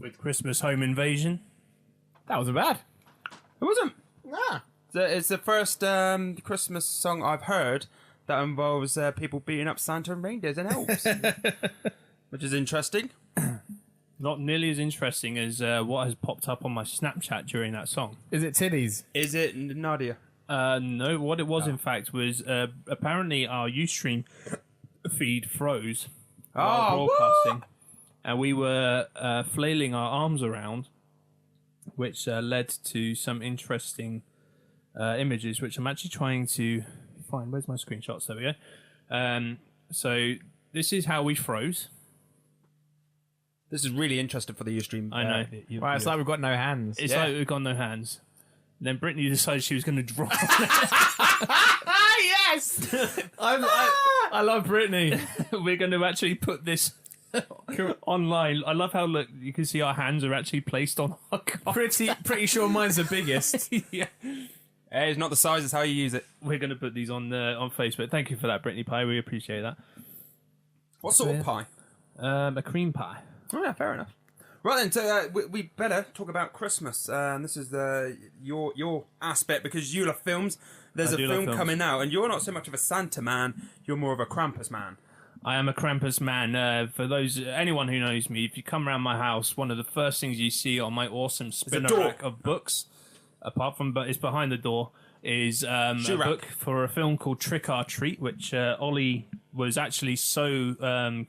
with Christmas Home Invasion. That wasn't bad. It wasn't. Ah. It's the first Christmas song I've heard that involves people beating up Santa and reindeers and elves. Which is interesting. Not nearly as interesting as what has popped up on my Snapchat during that song. Is it titties? Is it Nadia? No, what it was in fact was apparently our uStream feed froze while broadcasting, and we were flailing our arms around, which led to some interesting images, which I'm actually trying to find. Where's my screenshots? There we go. So this is how we froze. This is really interesting for the Ustream. I know. Right, it's like we've got no hands. It's like we've got no hands. Then Brittany decided she was going to draw. Yes! I love Brittany. We're going to actually put this online. I love how you can see our hands are actually placed on our cards. Pretty sure mine's the biggest. Yeah. Hey, it's not the size, it's how you use it. We're going to put these on Facebook. Thank you for that, Brittany Pie. We appreciate that. What sort of pie? A cream pie. Oh, yeah, fair enough. Right then, so we better talk about Christmas. This is your aspect because you love films. There's a film coming out, and you're not so much of a Santa man. You're more of a Krampus man. I am a Krampus man. For anyone who knows me, if you come around my house, one of the first things you see on my awesome spinner rack of books, apart from it's behind the door, is a book for a film called Trick or Treat, which Ollie was actually so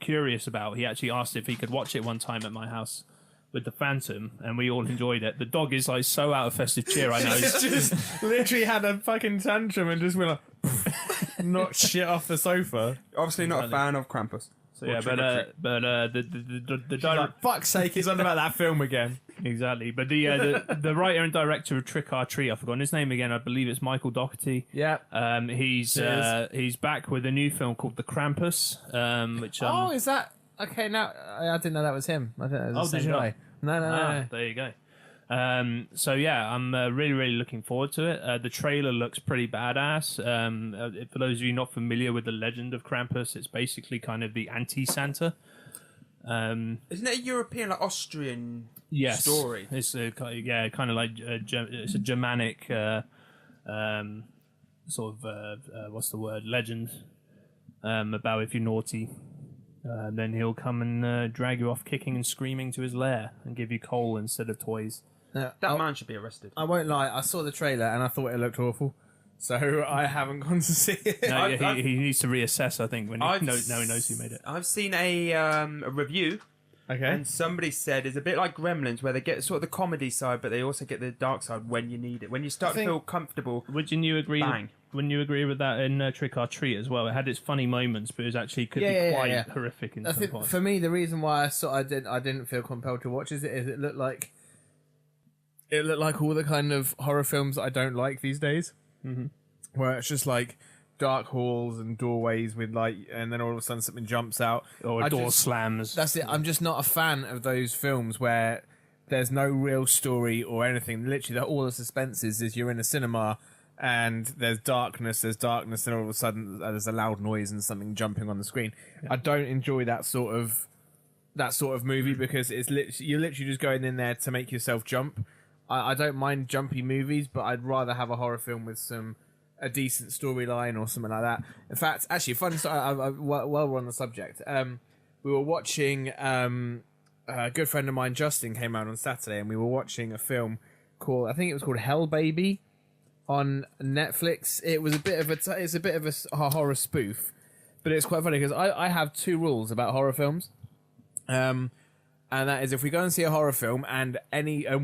curious about. He actually asked if he could watch it one time at my house with the Phantom, and we all enjoyed it. The dog is like so out of festive cheer, I know. He's just literally had a fucking tantrum and just went like, knocked shit off the sofa. Obviously not a fan of Krampus. So yeah, but the Like, fuck's sake, he's on about that film again. Exactly, but the writer and director of Trick or Treat, I've forgotten his name again. I believe it's Michael Dougherty. Yeah. He's back with a new film called The Krampus, which is that okay? Now I didn't know that was him. I didn't know it was the did same you guy. No. there you go. So yeah, I'm really, really looking forward to it. The trailer looks pretty badass. For those of you not familiar with the legend of Krampus, it's basically kind of the anti-Santa. Isn't it a European, like Austrian Yes, story? it's kind of like it's a Germanic sort of what's the word, legend about if you're naughty. Then he'll come and drag you off kicking and screaming to his lair and give you coal instead of toys. That man should be arrested. I won't lie, I saw the trailer and I thought it looked awful. So I haven't gone to see it. No, yeah, he needs to reassess, I think, when he knows who made it. I've seen a review, Okay. and somebody said it's a bit like Gremlins, where they get sort of the comedy side, but they also get the dark side when you need it. When you start to feel comfortable. Wouldn't you agree? Bang. Wouldn't you agree with that in Trick or Treat as well? It had its funny moments, but it was actually could be quite horrific in I some think parts. for me, the reason why I didn't feel compelled to watch it looked like all the kind of horror films that I don't like these days, where it's just like dark halls and doorways with like, and then all of a sudden something jumps out or a door slams. That's it. I'm just not a fan of those films where there's no real story or anything. Literally, all the suspense is you're in a cinema and there's darkness, and all of a sudden there's a loud noise and something jumping on the screen. I don't enjoy that sort of movie because you're literally just going in there to make yourself jump. I don't mind jumpy movies, but I'd rather have a horror film with a decent storyline or something like that. In fact, actually, fun story. While we're on the subject, we were watching. A good friend of mine, Justin, came out on Saturday, and we were watching a film called Hell Baby on Netflix. It was a bit of a horror spoof, but it's quite funny because I have two rules about horror films. And that is, if we go and see a horror film and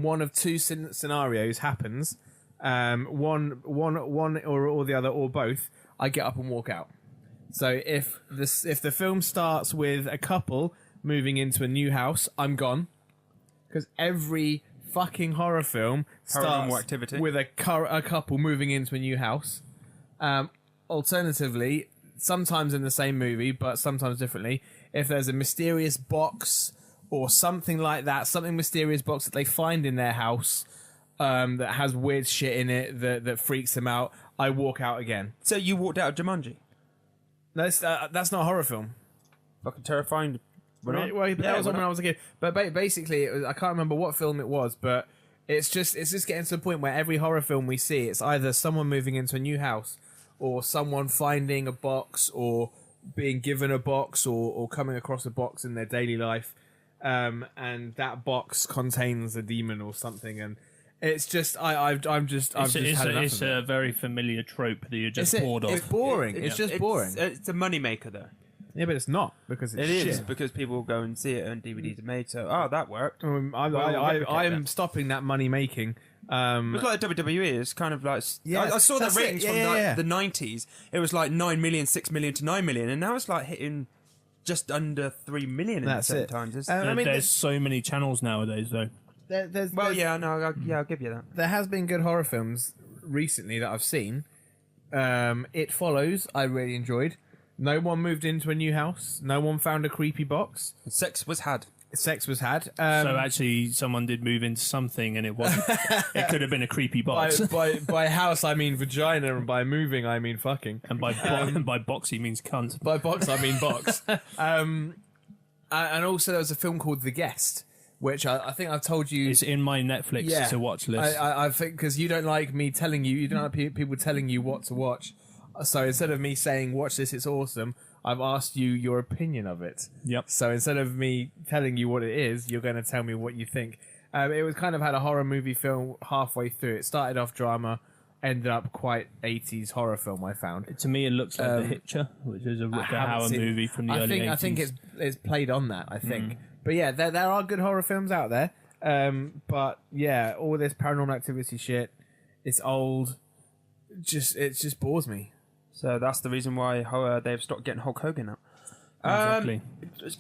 one of two scenarios happens, one or the other or both, I get up and walk out. So if the film starts with a couple moving into a new house, I'm gone, because every fucking horror film starts with a couple moving into a new house. Alternatively, sometimes in the same movie, but sometimes differently, if there's a mysterious box or something like that, something mysterious box that they find in their house that has weird shit in it that freaks them out, I walk out again. So you walked out of Jumanji? That's not a horror film. Fucking terrifying. That was when I was a kid. But basically, I can't remember what film it was, but it's just getting to the point where every horror film we see, it's either someone moving into a new house or someone finding a box or being given a box or coming across a box in their daily life. And that box contains a demon or something, and it's just I've just had enough It's of it. a very familiar trope that you're just bored It's of. boring. It's just boring. It's a moneymaker, though. Yeah, but it's not because it's shit. It is because people will go and see it and DVDs are made. So that worked. I'm stopping that money making. It's like WWE. It's kind of like I saw the that's ratings it. from Yeah. the 90s. It was like 9 million, 6 million to 9 million, and now it's like hitting just under 3 million. That's it. Times. There's so many channels nowadays, though. I'll give you that. There has been good horror films recently that I've seen. It Follows, I really enjoyed. No one moved into a new house. No one found a creepy box. Sex was had. So actually, someone did move into something, and it wasn't. It could have been a creepy box. by house, I mean vagina, and by moving, I mean fucking. And by box, he means cunt. By box, I mean box. And also, there was a film called The Guest, which I think I've told you. It's in my Netflix to watch list. I think because you don't like me telling you don't like people telling you what to watch. So instead of me saying, watch this, it's awesome, I've asked you your opinion of it. Yep. So instead of me telling you what it is, you're going to tell me what you think. It was kind of had a horror movie film halfway through. It started off drama, ended up quite 80s horror film, I found. To me, it looks like The Hitcher, which is a Rutger Hauer movie from the early 80s. I think it's played on that, I think. But yeah, there are good horror films out there. But yeah, all this Paranormal Activity shit, it's old. It just bores me. So that's the reason why they've stopped getting Hulk Hogan out. Exactly.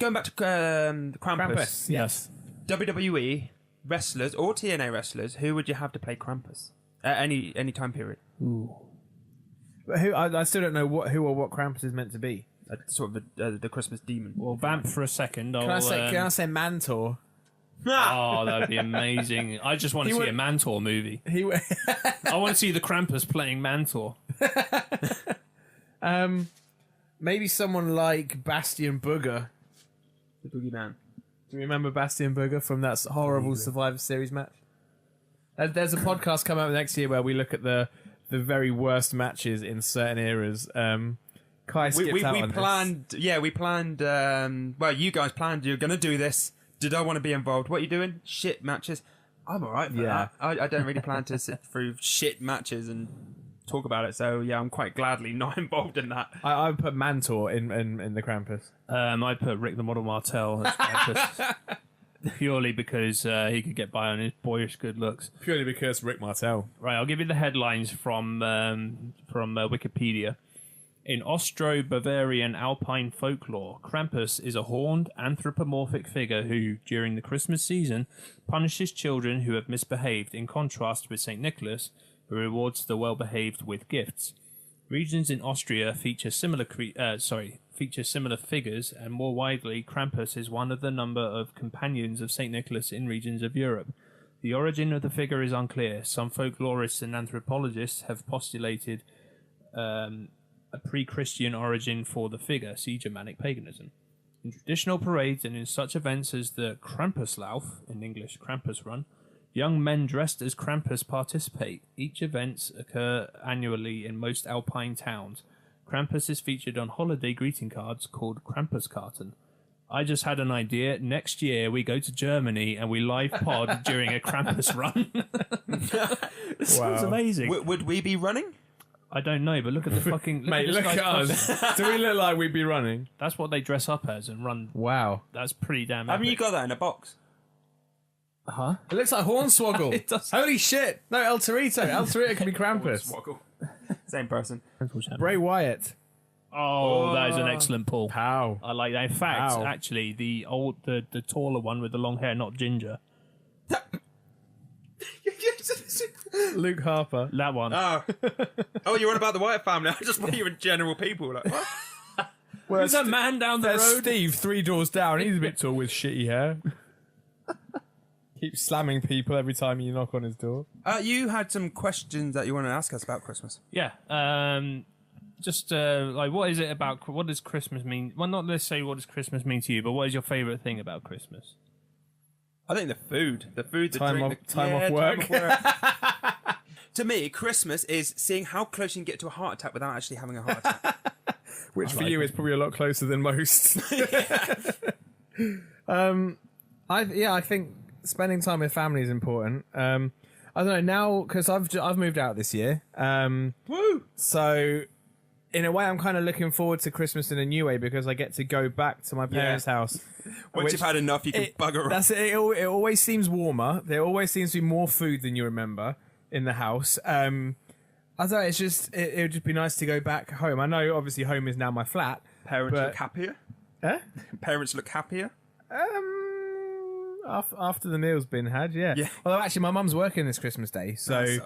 Going back to Krampus. Yes. WWE wrestlers or TNA wrestlers, who would you have to play Krampus at any time period? Ooh. But I still don't know who or what Krampus is meant to be. Sort of the Christmas demon. Well, vamp for a second. Can I say Mantor? Oh, that would be amazing. I just want to see a Mantor movie. I want to see the Krampus playing Mantor. Maybe someone like Bastian Booger. The boogeyman. Do you remember Bastian Booger from that horrible Survivor Series match? There's a podcast coming out next year where we look at the very worst matches in certain eras. Kai skipped out on planned. this. Yeah, we planned. Well, you guys planned. You're going to do this. Did I want to be involved? What are you doing? Shit matches. I'm all right for that. I don't really plan to sit through shit matches and talk about it. So yeah, I'm quite gladly not involved in that. I would put Mantor in the Krampus. I'd put Rick the Model Martel as Krampus. Purely because he could get by on his boyish good looks. Purely because Rick Martel. Right, I'll give you the headlines from Wikipedia. In Austro-Bavarian alpine folklore, Krampus is a horned, anthropomorphic figure who, during the Christmas season, punishes children who have misbehaved, in contrast with St. Nicholas, who rewards the well-behaved with gifts. Regions in Austria feature similar figures, and more widely, Krampus is one of the number of companions of St. Nicholas in regions of Europe. The origin of the figure is unclear. Some folklorists and anthropologists have postulated a pre-Christian origin for the figure, see Germanic paganism. In traditional parades and in such events as the Krampuslauf, in English Krampus Run, young men dressed as Krampus participate. Each events occur annually in most alpine towns. Krampus is featured on holiday greeting cards called Krampuskarten. I just had an idea. Next year we go to Germany and we live pod during a Krampus run. This sounds amazing. Would we be running? I don't know, but look at the fucking... Mate, look at us. Do we look like we'd be running? That's what they dress up as and run. Wow. That's pretty damn Haven't epic. you got that in a box? Huh? It looks like Hornswoggle. It does. Holy shit. No, El Torito. El Torito can be Krampus. Swoggle. Same person. Bray Wyatt. Oh, that is an excellent pull. How? I like that. In fact, How? actually, the taller one with the long hair, not Ginger. Luke Harper. That one. Oh, you're on about the Wyatt family. I just thought you were general people. Like, what? Well, There's a man down the there's road. Steve, 3 doors down. He's a bit tall with shitty hair. Keeps slamming people every time you knock on his door. You had some questions that you want to ask us about Christmas. Yeah. Just like, what is it about? What does Christmas mean? Well, not necessarily what does Christmas mean to you, but what is your favourite thing about Christmas? I think the food, the Time drink, off- time off work. To me, Christmas is seeing how close you can get to a heart attack without actually having a heart attack. Which for you is probably a lot closer than most. I think spending time with family is important. I don't know now because I've moved out this year. Woo! So in a way, I'm kind of looking forward to Christmas in a new way because I get to go back to my parents' house. Once you've had enough, you can bugger off. That's it. It always seems warmer. There always seems to be more food than you remember in the house. I don't know. It's just it would just be nice to go back home. I know obviously home is now my flat. Parents but- look happier. Eh? Parents look happier. After the meal's been had, yeah. Although actually, my mum's working this Christmas Day, so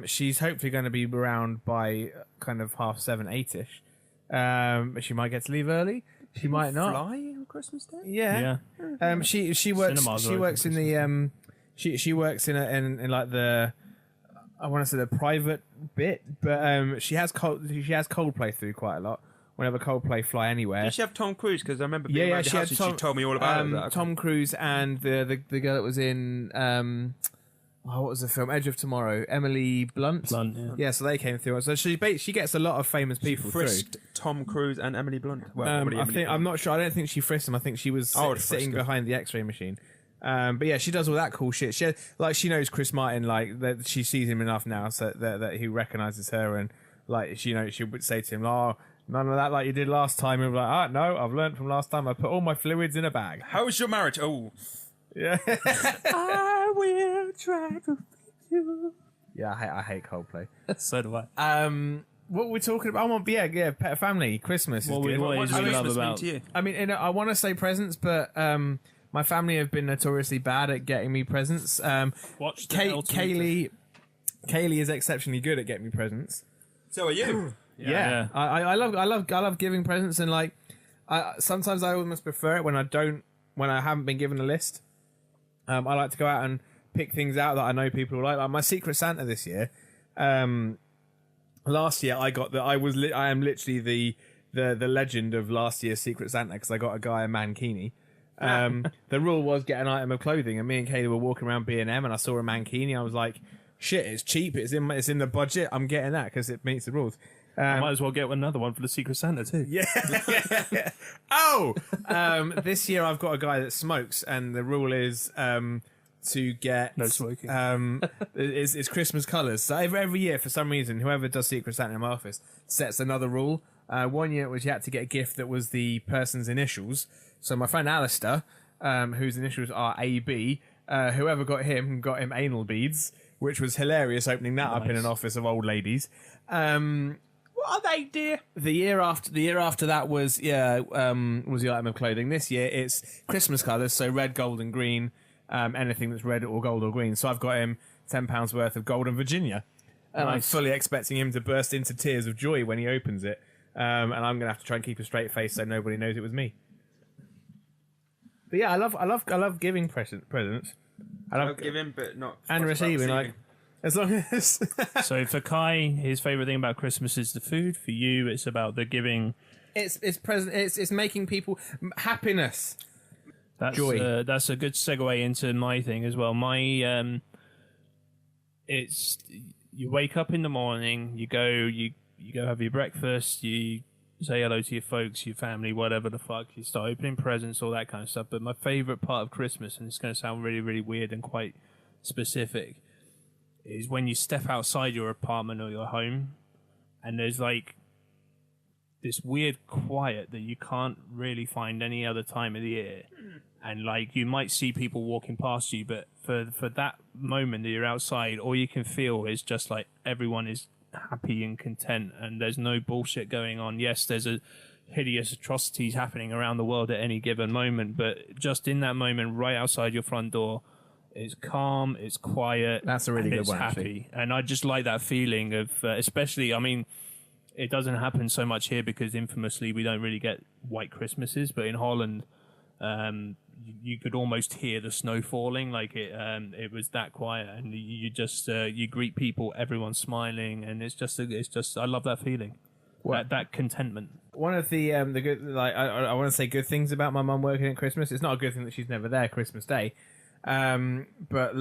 she's hopefully going to be around by kind of 7:30, 8ish. But she might get to leave early. She might not. Fly on Christmas Day? Yeah. She works. Cinemas She are works in the She works in like the. I want to say the private bit, but she has Coldplay through quite a lot. Whenever Coldplay fly anywhere. Did she have Tom Cruise? Because I remember being around she the house had and she told me all about it. Tom Cruise and the girl that was in what was the film? Edge of Tomorrow. Emily Blunt. Yeah, so they came through. So she gets a lot of famous people frisked Tom Cruise and Emily Blunt. Well, probably I Emily think Blunt. I'm not sure. I don't think she frisked him. I think she was sitting behind the X-ray machine. But yeah, she does all that cool shit. She knows Chris Martin. Like that, she sees him enough now so that he recognizes her, and like she would say to him, "Oh, none of that like you did last time." And we're like, no, I've learned from last time. I put all my fluids in a bag. How was your marriage? Oh, Yeah. I will try to fix you. Yeah, I hate Coldplay. So do I. What we're talking about? Pet family, Christmas. What is good. is What you does love Christmas mean about? to you? I mean, I want to say presents, but my family have been notoriously bad at getting me presents. Watch the Elton Kaylee is exceptionally good at getting me presents. So are you? Yeah. I love giving presents, and like sometimes I almost prefer it when I haven't been given a list. I like to go out and pick things out that I know people will like. Like my Secret Santa this year. Last year I am literally the legend of last year's Secret Santa because I got a guy a mankini. The rule was get an item of clothing, and me and Kaylee were walking around B&M and I saw a mankini. I was like, shit, it's cheap, it's in the budget, I'm getting that because it meets the rules. I might as well get another one for the Secret Santa too. Yeah. This year I've got a guy that smokes, and the rule is to get No smoking. It's Christmas colours. So every year, for some reason, whoever does Secret Santa in my office sets another rule. One year it was you had to get a gift that was the person's initials. So my friend Alistair, whose initials are AB, whoever got him anal beads, which was hilarious. Opening that up in an office of old ladies. What are they, dear? The year after that was the item of clothing. This year it's Christmas colours, so red, gold, and green. Anything that's red or gold or green. So I've got him £10 worth of Golden Virginia, and I'm fully expecting him to burst into tears of joy when he opens it. And I'm gonna have to try and keep a straight face so nobody knows it was me. But yeah, I love giving presents. I love giving, but not and receiving. Like as long as So for Kai, his favourite thing about Christmas is the food. For you, it's about the giving. it's present. It's making people happiness. That's Joy. That's a good segue into my thing as well. My it's you wake up in the morning, you go have your breakfast, you say hello to your folks, your family, whatever the fuck. You start opening presents, all that kind of stuff. But my favourite part of Christmas, and it's going to sound really, really weird and quite specific, is when you step outside your apartment or your home, and there's like this weird quiet that you can't really find any other time of the year. And like you might see people walking past you, but for that moment that you're outside, all you can feel is just like everyone is happy and content, and there's no bullshit going on. Yes, there's a hideous atrocities happening around the world at any given moment, but just in that moment right outside your front door, it's calm, it's quiet. That's a really good it's one, happy. actually. And I just like that feeling of especially, I mean, it doesn't happen so much here because infamously we don't really get white Christmases, but in Holland you could almost hear the snow falling. Like it was that quiet, and you just you greet people, everyone's smiling, and it's just I love that feeling. That contentment. One of the good, like I want to say good things about my mum working at Christmas. It's not a good thing that she's never there Christmas Day, but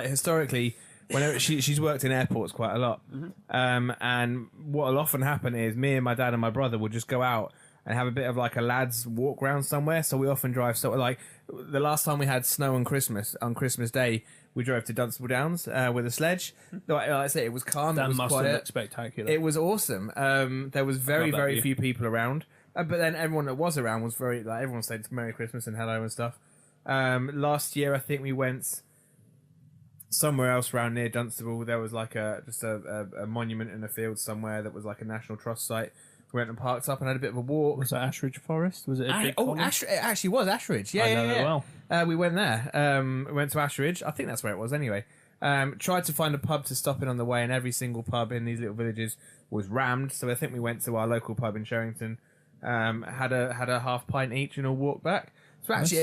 historically, whenever she's worked in airports quite a lot, and what will often happen is me and my dad and my brother will just go out and have a bit of like a lads walk round somewhere. So we often drive. So like the last time we had snow on Christmas Day, we drove to Dunstable Downs with a sledge. Like I say, it was calm. That it was must quiet. have looked spectacular. It was awesome. There was very few people around, but then everyone that was around was very like everyone said Merry Christmas and hello and stuff. Last year I think we went somewhere else around near Dunstable. There was like a monument in a field somewhere that was like a National Trust site. We went and parked up and had a bit of a walk. Was that Ashridge Forest? Was it a big college? It actually was Ashridge. Yeah, I know that well. We went there. We went to Ashridge. I think that's where it was anyway. Tried to find a pub to stop in on the way, and every single pub in these little villages was rammed. So I think we went to our local pub in Sherrington, had a half pint each, and all walked back. So actually,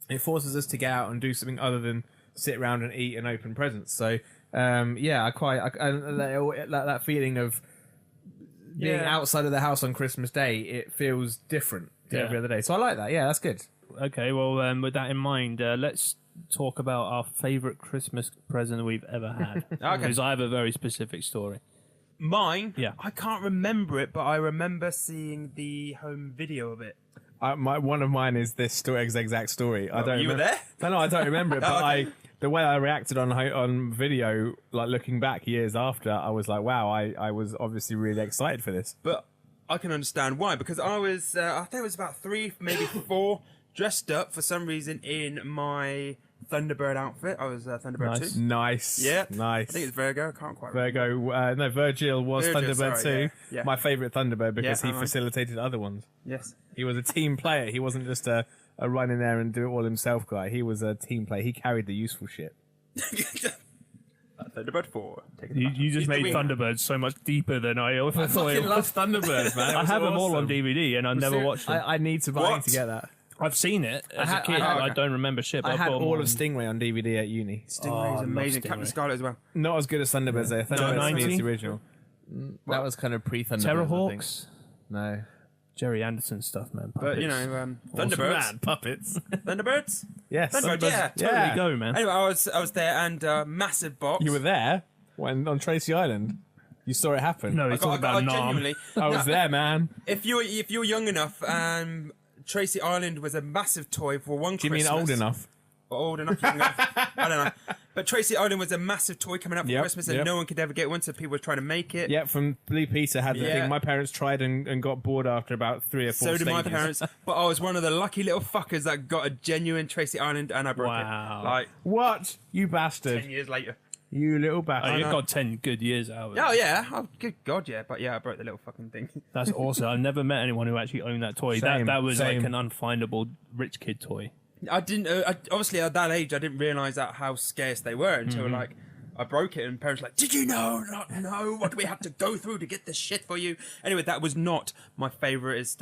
it forces us to get out and do something other than sit around and eat and open presents. So I that feeling of being outside of the house on Christmas Day, it feels different to every other day. So I like that. Yeah, that's good. Okay, well, with that in mind, let's talk about our favourite Christmas present we've ever had. Okay. Because I have a very specific story. Mine? Yeah. I can't remember it, but I remember seeing the home video of it. One of mine is this exact story. I don't. You were remember. there? No, I don't remember it. But Okay. the way I reacted on video, like looking back years after, I was like, wow, I was obviously really excited for this. But I can understand why, because I was, I think it was about 3, maybe 4, dressed up for some reason in my Thunderbird outfit. I was Thunderbird Nice. 2. Nice. Yeah. Nice. I think it's Virgo. I can't quite remember. Virgo. No, Virgil was Virgil, Thunderbird sorry, too. yeah. My favourite Thunderbird because Yeah, he I- facilitated other ones. Yes. He was a team player. He wasn't just a run in there and do it all himself guy. He was a team player. He carried the useful shit. Thunderbird 4. Take it You back. just He's the made winner. Thunderbirds so much deeper than I thought. Thunderbirds, man. I have them all on DVD and I never watched them. I need to buy What? to get that. I've seen it as had- a kid. I I, had- don't remember shit. But I I've had got all one. of Stingray on DVD at uni. Stingray's love amazing. Stingray. Captain Scarlet as well. Not as good as Thunderbirds though. Thunderbirds No, is 90? the original. That was kind of pre-Thunderbirds. I think. Terrorhawks. No. Jerry Anderson stuff, man. But you Puppets. know, Awesome, Thunderbirds. man, puppets. Thunderbirds. Yes. Thunderbirds. Yeah. Totally go, man. Anyway, I was there and massive box. You were there when on Tracy Island. You saw it happen. No, he's talking about Nam. genuinely. I was there, man. If you're young enough, Tracy Island was a massive toy for one Do you Christmas. mean old enough? Old enough, young enough. I don't know. But Tracy Island was a massive toy coming up for Yep, Christmas, and yep. no one could ever get one, so people were trying to make it. Yeah, from Blue Peter had the Yeah. thing. My parents tried and got bored after about 3 or 4 So stages. did my parents, but I was one of the lucky little fuckers that got a genuine Tracy Island, and I broke Wow. it. Like What? You 10 bastard. years later. You little Oh, bastard. you got 10 good years out of it. Oh yeah, oh good god, yeah. But yeah, I broke the little fucking thing. That's awesome. I've never met anyone who actually owned that toy. Same, that was same. like an unfindable rich kid toy. I didn't. Obviously, at that age, I didn't realise that how scarce they were until like I broke it, and parents were like, "Did you not know what we had to go through to get this shit for you?" Anyway, that was not my favouriteest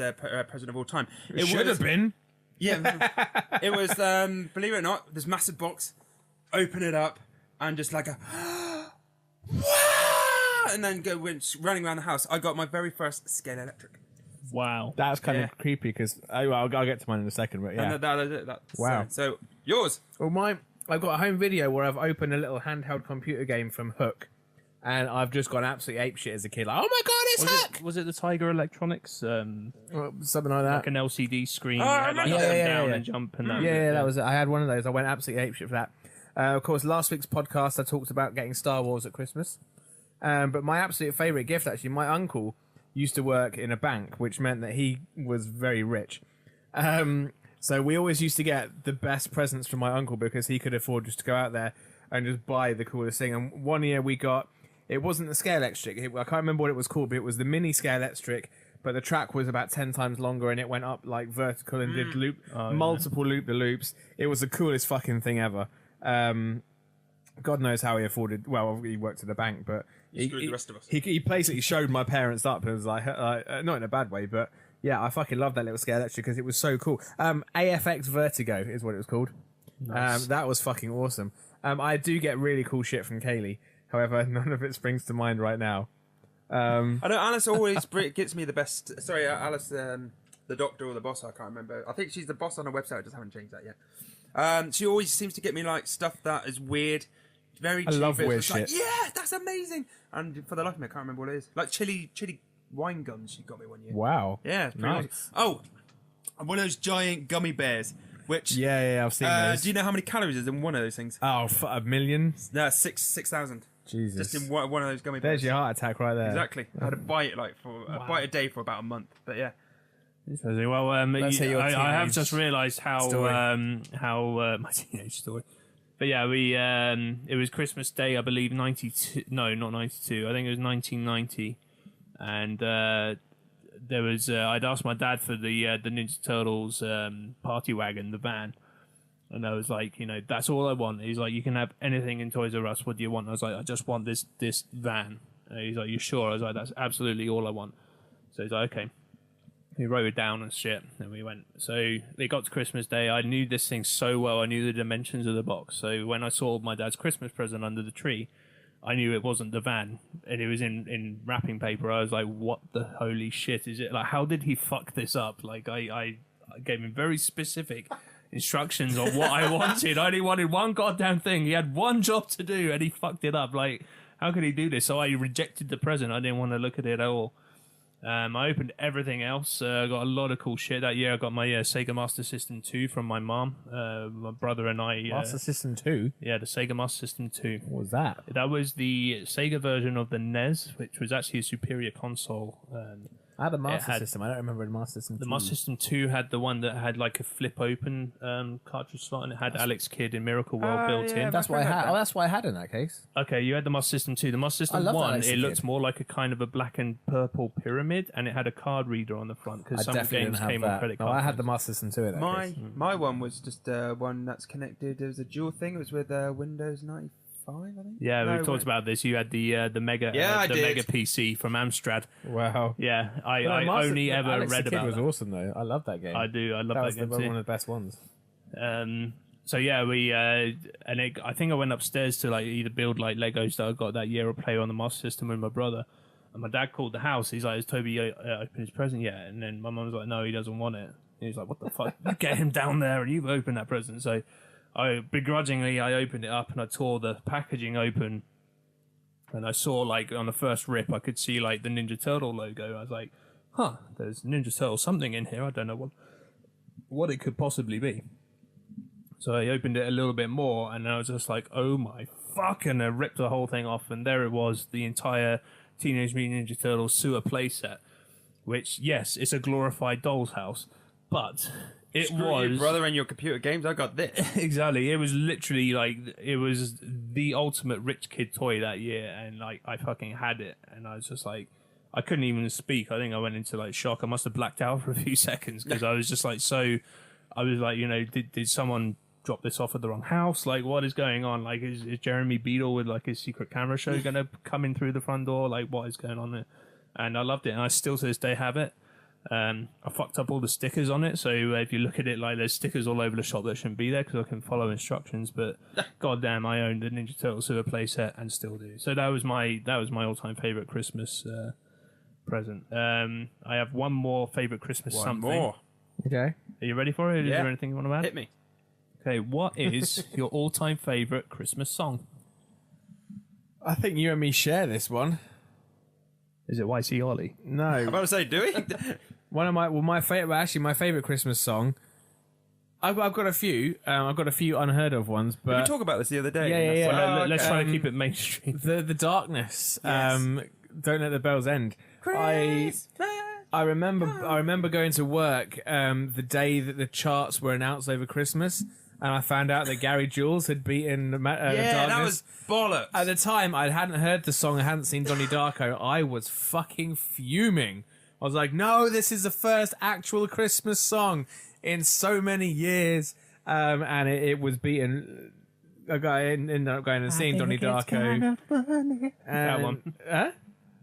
present of all time. It Should have been. Yeah, it was. Believe it or not, this massive box. Open it up, and just like a. And then went running around the house. I got my very first Scale Electric. Wow. That's kind Yeah. of creepy because I'll get to mine in a second. But yeah. And that's Wow. So yours. Well, I've got a home video where I've opened a little handheld computer game from Hook, and I've just gone absolutely apeshit as a kid. Like, oh my god, it's Hook! Was it the Tiger Electronics? Something like that. Like an LCD screen. Oh, you I had, like, remember up that. and Yeah, down yeah. and jump and that. Yeah, that was it. I had one of those. I went absolutely apeshit for that. Of course, last week's podcast I talked about getting Star Wars at Christmas. But my absolute favourite gift, actually, my uncle used to work in a bank, which meant that he was very rich. So we always used to get the best presents from my uncle because he could afford just to go out there and just buy the coolest thing. And one year we got, it wasn't the Scale Electric. I can't remember what it was called, but it was the mini Scale Electric. But the track was about 10 times longer and it went up like vertical and did multiple loop-the-loops. It was the coolest fucking thing ever. God knows how he afforded. Well, he worked at the bank, but screwed the rest of us. He basically showed my parents up. It was like not in a bad way, but yeah, I fucking love that little Scale Electric because it was so cool. AFX Vertigo is what it was called. Nice. That was fucking awesome. I do get really cool shit from Kaylee. However, none of it springs to mind right now. I know Alice always gets me the best. Sorry, Alice, the doctor or the boss. I can't remember. I think she's the boss on her website. I just haven't changed that yet. She always seems to get me like stuff that is weird. Very cheap. love It's weird just like, shit. yeah, that's amazing. And for the life of me, I can't remember what it is. Like chili wine gums she got me one year. Wow. Yeah, it's pretty Nice. awesome. Oh, one of those giant gummy bears. Which Yeah, I've seen those. do you know how many calories is in one of those things? Oh, a million? No, 6,000. Jesus. Just in one of those gummy There's bears. your heart attack right there. Exactly. I had a bite bite a day for about a month. But yeah. Interesting. Well, Let's hear your I have teenage just realised how story. my teenage story. But yeah, it was Christmas Day, I believe 92. No, not 92. I think it was 1990, and there was I'd asked my dad for the Ninja Turtles party wagon, the van, and I was like, that's all I want. He's like, you can have anything in Toys R Us. What do you want? I was like, I just want this van. He's like, you sure? I was like, that's absolutely all I want. So he's like, okay. He wrote it down and shit, and we went. So it got to Christmas Day. I knew this thing so well. I knew the dimensions of the box. So when I saw my dad's Christmas present under the tree, I knew it wasn't the van, and it was in wrapping paper. I was like, "What the holy shit is it? Like, how did he fuck this up?" Like, I gave him very specific instructions on what I wanted. I only wanted one goddamn thing. He had one job to do, and he fucked it up. Like, how could he do this? So I rejected the present. I didn't want to look at it at all. I opened everything else. I got a lot of cool shit that year. I got my Sega Master System 2 from my mom. My brother and I. Master System 2? Yeah, the Sega Master System 2. What was that? That was the Sega version of the NES, which was actually a superior console. I had a Master had- System. I don't remember a Master System 2. The Master System 2 had the one that had like a flip open cartridge slot, and it had Alex Kidd in Miracle World built yeah, in. That's what I had. Oh, that's what I had in that case. Okay, you had the Master System 2. The Master System love that 1, Alex it Kidd. looked more like a kind of a black and purple pyramid, and it had a card reader on the front, I because some definitely games didn't have came on that. credit No, cards. I had the Master System 2 in that case. My one was just one that's connected. It was a dual thing. It was with Windows I think. Yeah, No, we've talked about this. You had the mega I the did. mega PC from Amstrad. Wow. Yeah, I Master- only ever Alex read the Kid about was that. awesome though. I love that game. I do. I love that that was game one too. of the best ones. So yeah, we I think I went upstairs to like either build like Legos that I got that year or play on the Master System with my brother. And my dad called the house. He's like, "Has Toby opened his present yet?" And then my mum was like, "No, he doesn't want it." And he's like, "What the fuck? You get him down there, and you've opened that present." So I begrudgingly opened it up and I tore the packaging open, and I saw like on the first rip I could see like the Ninja Turtle logo. I was like, "Huh, there's Ninja Turtle something in here. I don't know what it could possibly be." So I opened it a little bit more, and I was just like, "Oh my fuck!" And I ripped the whole thing off, and there it was, the entire Teenage Mutant Ninja Turtles sewer playset. Which, yes, it's a glorified doll's house, but it Screw was you, brother, and your computer games. I got this. exactly. It was literally like it was the ultimate rich kid toy that year, and like I fucking had it, and I was just like, I couldn't even speak. I think I went into like shock. I must have blacked out for a few seconds because I was just like so. I was like, did someone drop this off at the wrong house? Like, what is going on? Like, is Jeremy Beadle with like his secret camera show gonna come in through the front door? Like, what is going on there? And I loved it, and I still to this day have it. I fucked up all the stickers on it, so if you look at it, like there's stickers all over the shop that shouldn't be there because I can follow instructions. But goddamn, I owned the Ninja Turtle sewer playset and still do. So that was my all-time favorite Christmas present. I have one more favorite Christmas something. More. Okay. Are you ready for it? Is Yeah. there anything you want to add? Hit me. Okay, what is your all-time favorite Christmas song? I think you and me share this one. Is it YC Ollie? I'm No. about to say, do we? One of my favorite Christmas song. I've got a few. I've got a few unheard of ones, we but talked about this the other day. Yeah, yeah, yeah. Well, let's try to Um, keep it mainstream. the darkness. Yes. Don't let the bells end. I remember going to work the day that the charts were announced over Christmas, and I found out that Gary Jules had beaten Yeah, Darkness. that was bollocks. At the time, I hadn't heard the song, I hadn't seen Donnie Darko. I was fucking fuming. I was like, no, this is the first actual Christmas song in so many years. And it was beaten. A guy ended up going and seeing Donnie Darko. That one. Huh?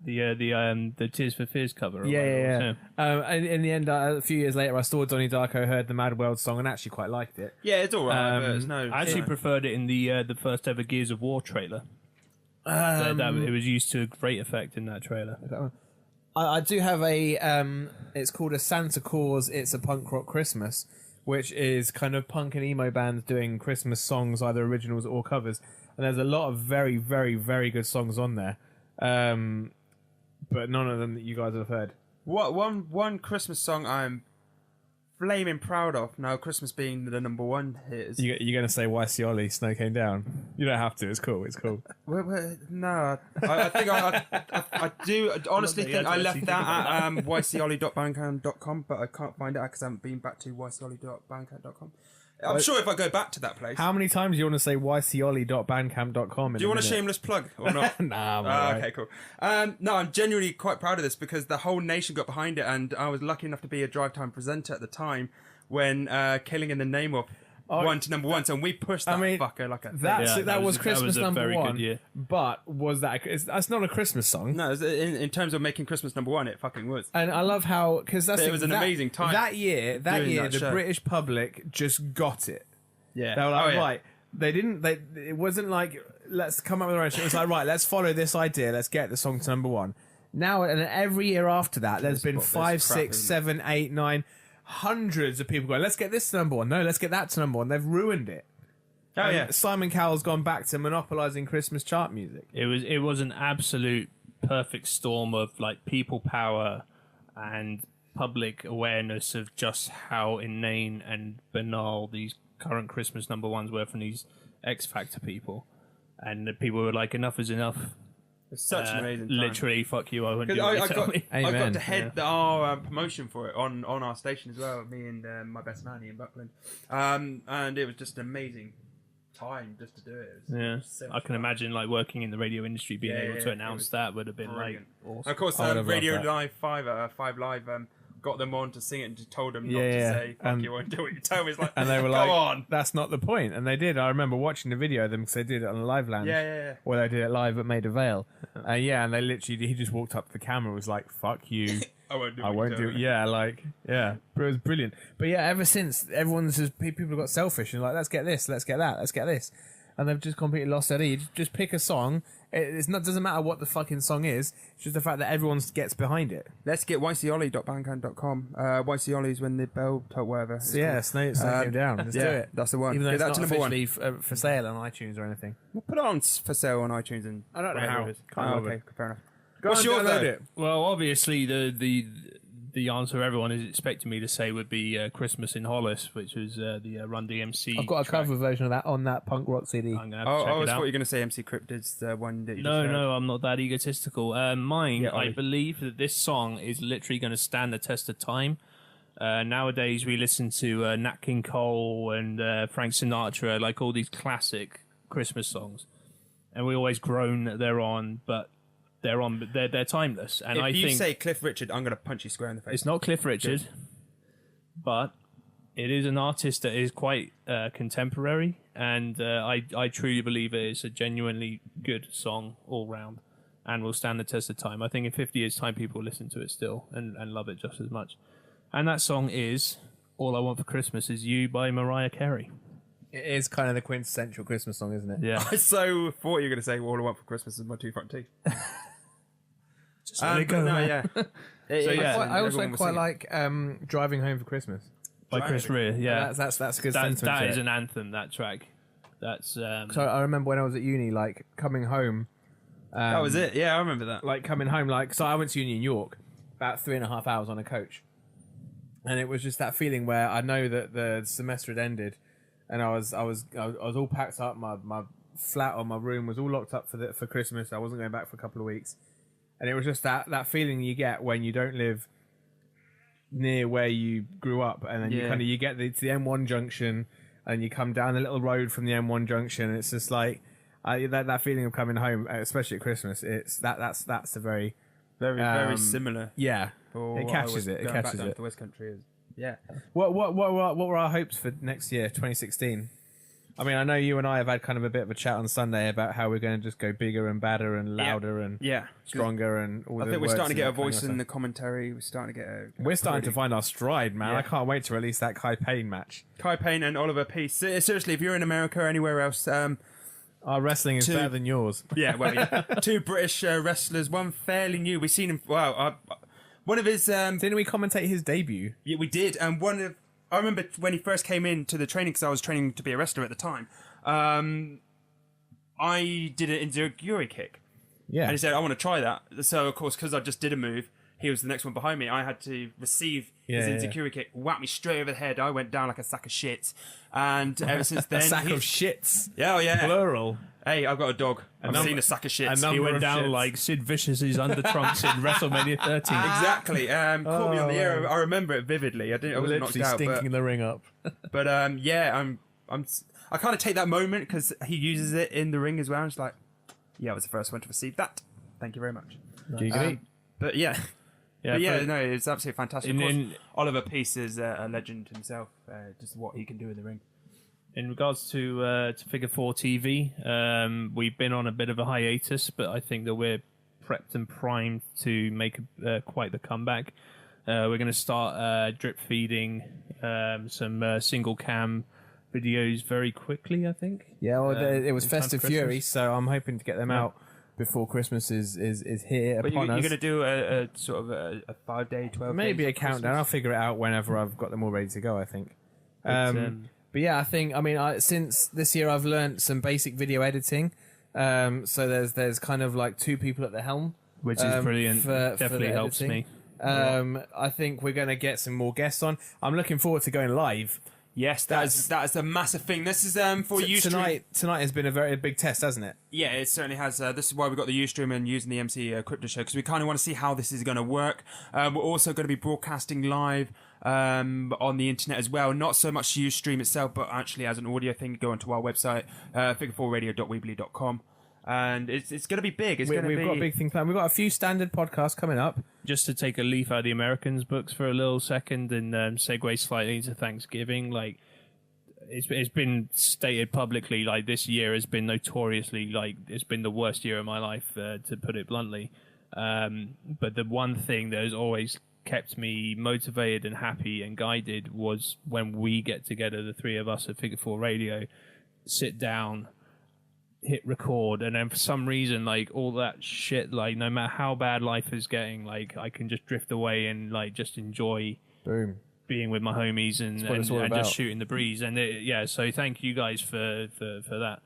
The Tears for Fears cover. or whatever it Yeah. was, yeah. And in the end, a few years later, I saw Donnie Darko, heard the Mad World song, and actually quite liked it. Yeah, it's all right, but it's no. I actually preferred it in the first ever Gears of War trailer. It was used to great effect in that trailer. I do have a. It's called a Santa Claus. It's a punk rock Christmas, which is kind of punk and emo bands doing Christmas songs, either originals or covers. And there's a lot of very, very, very good songs on there, but none of them that you guys have heard. What one Christmas song I'm flaming proud of now? Christmas being the number one hit. Is, You're going to say Why Scioli, Snow Came Down? You don't have to. It's cool. It's cool. no, I think I do honestly think I left that at ycoli.bandcamp.com, but I can't find it because I haven't been back to ycoli.bandcamp.com. I'm sure if I go back to that place. How many times do you want to say ycioli.bandcamp.com? Do you want a shameless plug or not? Nah, I'm alright. Okay, cool. No, I'm genuinely quite proud of this because the whole nation got behind it, and I was lucky enough to be a drive time presenter at the time when Killing in the Name of won to number one. So we pushed that fucker like a that was Christmas a number very one. good year. But was that? That's not a Christmas song. No, in terms of making Christmas number one, it fucking was. And I love how because It was an amazing time That year, doing that the show. British public just got it. Yeah, They were like, Oh, yeah. right. They didn't. It wasn't like let's come up with our own shit. It was like, right, let's follow this idea. Let's get the song to number one. Now and every year after that, there's been This 5, crap, 6, isn't it? 7, 8, 9, hundreds of people going. Let's get this to number one. No, let's get that to number one. They've ruined it. Oh yeah, Simon Cowell's gone back to monopolising Christmas chart music. It was an absolute perfect storm of like people power and public awareness of just how inane and banal these current Christmas number ones were from these X Factor people, and the people were like, enough is enough. it's such an amazing time. Literally, fuck you. I wouldn't do Because what you tell me. I got Amen. to head our promotion for it on our station as well, me and my best man Ian Buckland, and it was just an amazing time just to do it. It was Yeah, so I much can fun. imagine like working in the radio industry, being Yeah, able yeah, to it announce was that would have been brilliant. like awesome. Of course, I would have Radio loved that. Live 5 Live got them on to sing it and just told them not Yeah, to yeah. say "fuck you" and do what you tell me. It's like, And they were come like, on. "That's not the point." And they did. I remember watching the video of them because they did it on a live lounge. Yeah. Or they did it live at Maida Vale. Yeah, and they literally, he just walked up to the camera and was like, "Fuck you." I won't do. I won't do it. Yeah, like, yeah, but it was brilliant. But yeah, ever since everyone's just, people have got selfish and like, let's get this, let's get that, let's get this, and they've just completely lost their lead. Just pick a song. It's not, doesn't matter what the fucking song is. It's just the fact that everyone gets behind it. Let's get ycollie.bandcamp.com. YC Ollie's when the bell told whatever. So yeah, Snow came down. Let's do it. That's the one. Even though Get it's that not to number one. officially for sale on iTunes or anything. We'll put it on for sale on iTunes and I don't know whatever how. it is. Can't Oh, remember. okay, fair enough. Go What's on, yours, download though? it. Well, obviously the answer everyone is expecting me to say would be Christmas in Hollis, which was the Run DMC. I've got a track. cover version of that on that punk rock CD. I'm gonna have Oh, to check I always it thought out. you were going to say MC Cryptid's the one that you No, just no, I'm not that egotistical. Mine, Yeah, I Ollie. believe that this song is literally going to stand the test of time. Nowadays, we listen to Nat King Cole and Frank Sinatra, like all these classic Christmas songs, and we always groan that they're on, but they're timeless. And If I you think say Cliff Richard, I'm going to punch you square in the face. it's not Cliff Richard, but it is an artist that is quite contemporary, and I truly believe it is a genuinely good song all round, and will stand the test of time. I think in 50 years' time, people will listen to it still and love it just as much. And that song is "All I Want for Christmas Is You" by Mariah Carey. It is kind of the quintessential Christmas song, isn't it? Yeah, I so thought you were going to say all I want for Christmas is my two front teeth. let it But go. no, yeah. So, yeah. I also Everyone was quite singing. like Driving Home for Christmas. by Chris Rea. Yeah, That's a good that sentiment. to is it. an anthem. That track. That's So I remember when I was at uni, like coming home. That was it. Yeah, I remember that. Like coming home, like so I went to uni in York, about 3.5 hours on a coach, and it was just that feeling where I know that the semester had ended, and I was all packed up. My flat or my room was all locked up for Christmas. I wasn't going back for a couple of weeks, and it was just that feeling you get when you don't live near where you grew up, and then you get to the M1 junction, and you come down the little road from the M1 junction, and it's just like that feeling of coming home, especially at Christmas. It's that's a very Very similar. yeah. for It what I catches was it. It going back catches down it. to the West Country is. Yeah. What were our hopes for next year, 2016? I mean, I know you and I have had kind of a bit of a chat on Sunday about how we're going to just go bigger and badder and louder and Yeah. stronger and all I the think we're words starting to get a and that kind voice of in the stuff. commentary. We're starting to get a. We're starting to find our stride, man. Yeah. I can't wait to release that Kai Payne match. Kai Payne and Oliver Peace. Seriously, if you're in America or anywhere else, Our wrestling is better than yours. yeah, well, yeah. Two British wrestlers, one fairly new. We've seen him. Wow, one of his. Didn't we commentate his debut? Yeah, we did. And I remember when he first came into the training because I was training to be a wrestler at the time. I did an Inzaguri kick, Yeah. and he said, "I want to try that." So of course, because I just did a move, he was the next one behind me. I had to receive his Yeah, Inzaguri kick, whack me straight over the head. I went down like a sack of shit, and ever since then, a sack of he's- shits. Yeah, oh yeah. Plural. Hey, I've got a dog. I've number- seen a sack of shit. a number He went of down shits. like Sid Vicious's undertrunks in WrestleMania 13. Exactly. Caught me on the air. I remember it vividly. I wasn't knocked Literally out, stinking the ring up. but yeah, I kind of take that moment because he uses it in the ring as well. It's like, yeah, I was the first one to receive that. Thank you very much. Giggity. But yeah, Yeah, but yeah, but no, it's absolutely fantastic. Of in- course, in- Oliver Peace is a legend himself. Just what he can do in the ring. In regards to Figure 4 TV, we've been on a bit of a hiatus, but I think that we're prepped and primed to make quite the comeback. We're going to start drip feeding some single cam videos very quickly, I think. Yeah, well, it was in time for Festive Christmas. Fury, so I'm hoping to get them out before Christmas is here But upon you're us. going to do a sort of a 5-day, 12 Maybe days a of countdown. I'll Christmas? figure it out whenever I've got them all ready to go, I think. um, But yeah, I mean, since this year I've learnt some basic video editing. So there's kind of like two people at the helm, which is brilliant. for Definitely the helps editing. me. I think we're going to get some more guests on. I'm looking forward to going live. Yes, that is a massive thing. This is for uStream. Tonight has been a very big test, hasn't it? Yeah, it certainly has. This is why we got the uStream and using the MC Crypto Show because we kind of want to see how this is going to work. We're also going to be broadcasting live on the internet as well. Not so much uStream itself, but actually as an audio thing. Go onto our website, figure4radio.weebly.com. and it's going to be big. We've got big things planned. We've got a few standard podcasts coming up. Just to take a leaf out of the Americans' books for a little second and segue slightly into Thanksgiving, like it's been stated publicly, like this year has been notoriously, like it's been the worst year of my life, to put it bluntly. But the one thing that has always kept me motivated and happy and guided was when we get together, the three of us at Figure 4 Radio, sit down, hit record, and then for some reason, like all that shit, like no matter how bad life is getting, like I can just drift away and like just enjoy being with my homies and just shooting the breeze. And so thank you guys for that,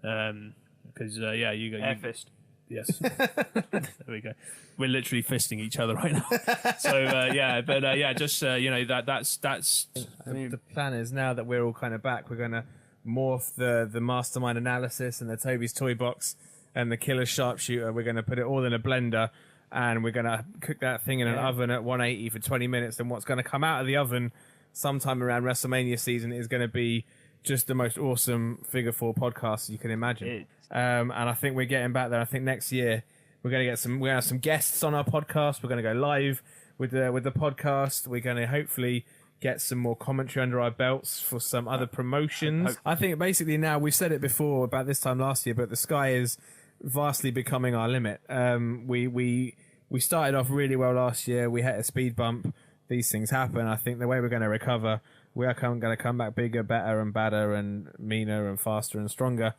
because you go air fist. Yes. There we go. We're literally fisting each other right now. So that's. I mean, the plan is now that we're all kind of back, we're going to morph the mastermind analysis and the Toby's Toy Box and the Killer Sharpshooter. We're going to put it all in a blender, and we're going to cook that thing in an oven at 180 for 20 minutes. And what's going to come out of the oven sometime around WrestleMania season is going to be just the most awesome Figure 4 podcast you can imagine. And I think we're getting back there. I think next year we're going to have some guests on our podcast. We're going to go live with the podcast. We're going to hopefully get some more commentary under our belts for some other promotions. I think basically now, we've said it before about this time last year, but the sky is vastly becoming our limit. We started off really well last year. We hit a speed bump. These things happen. I think the way we're going to recover, we are going to come back bigger, better and badder and meaner and faster and stronger.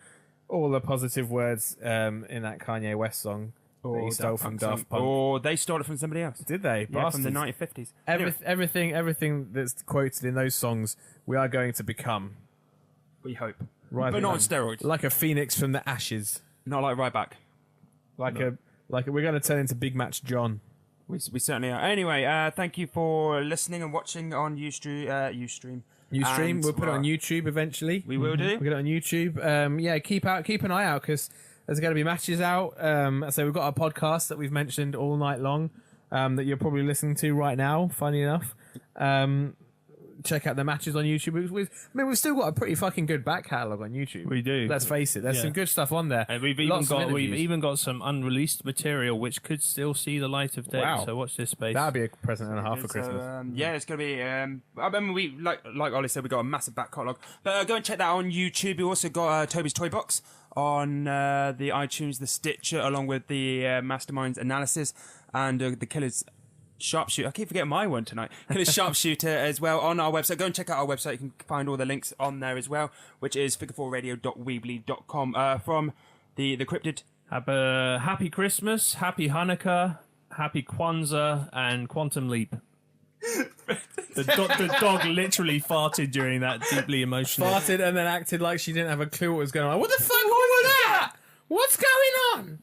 All the positive words in that Kanye West song that he stole from Daft Punk. Or they stole it from somebody else. Did they? Yeah, from the 1950s. Everything that's quoted in those songs, we are going to become. We hope. Right, but not on steroids. Like a phoenix from the ashes. Not like Ryback. We're going to turn into Big Match John. We certainly are. Anyway, thank you for listening and watching on uStream. uStream, we'll put it on YouTube eventually. We will do. We'll get it on YouTube. Keep an eye out, because there's going to be matches out. So we've got our podcast that we've mentioned all night long, that you're probably listening to right now, funny enough. Check out the matches on YouTube. We've still got a pretty fucking good back catalogue on YouTube. We do. Let's face it. There's some good stuff on there. And we've even got some unreleased material which could still see the light of day. Wow. So watch this space. That'd be a present and a half for Christmas. It's going to be. I mean, we like Ollie said, we got a massive back catalogue. But go and check that out on YouTube. We also got Toby's Toy Box on the iTunes, the Stitcher, along with the Masterminds analysis and the Killers Sharpshooter. I keep forgetting my one tonight. Killers Sharpshooter as well on our website. Go and check out our website. You can find all the links on there as well, which is figure4radio.weebly.com. From the cryptid. Happy Christmas, happy Hanukkah, happy Kwanzaa, and Quantum Leap. The dog literally farted during that deeply emotional. Farted and then acted like she didn't have a clue what was going on. What the fuck was that? What's going on?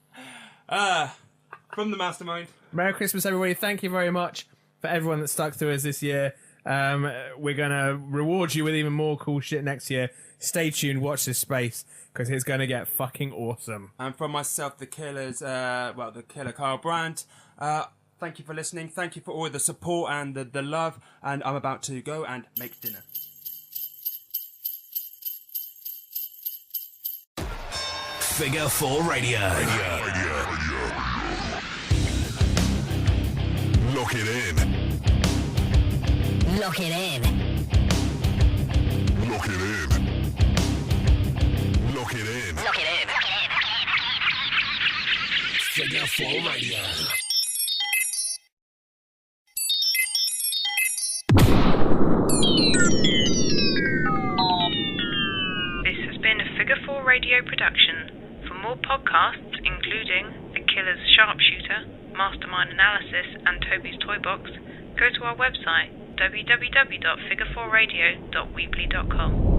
From the Mastermind. Merry Christmas, everybody. Thank you very much for everyone that stuck to us this year. We're going to reward you with even more cool shit next year. Stay tuned. Watch this space, because it's going to get fucking awesome. And from myself, the Killers, the Killer Carl Brandt. Thank you for listening. Thank you for all the support and the love. And I'm about to go and make dinner. Figure 4 Radio. Lock it in. Lock it in. Lock it in. Lock it in. Lock it in. Figure 4 Radio. This has been a Figure 4 Radio production. For more podcasts, including The Killer's Sharpshooter, Mastermind Analysis, and Toby's Toy Box, go to our website, www.figure4radio.weebly.com.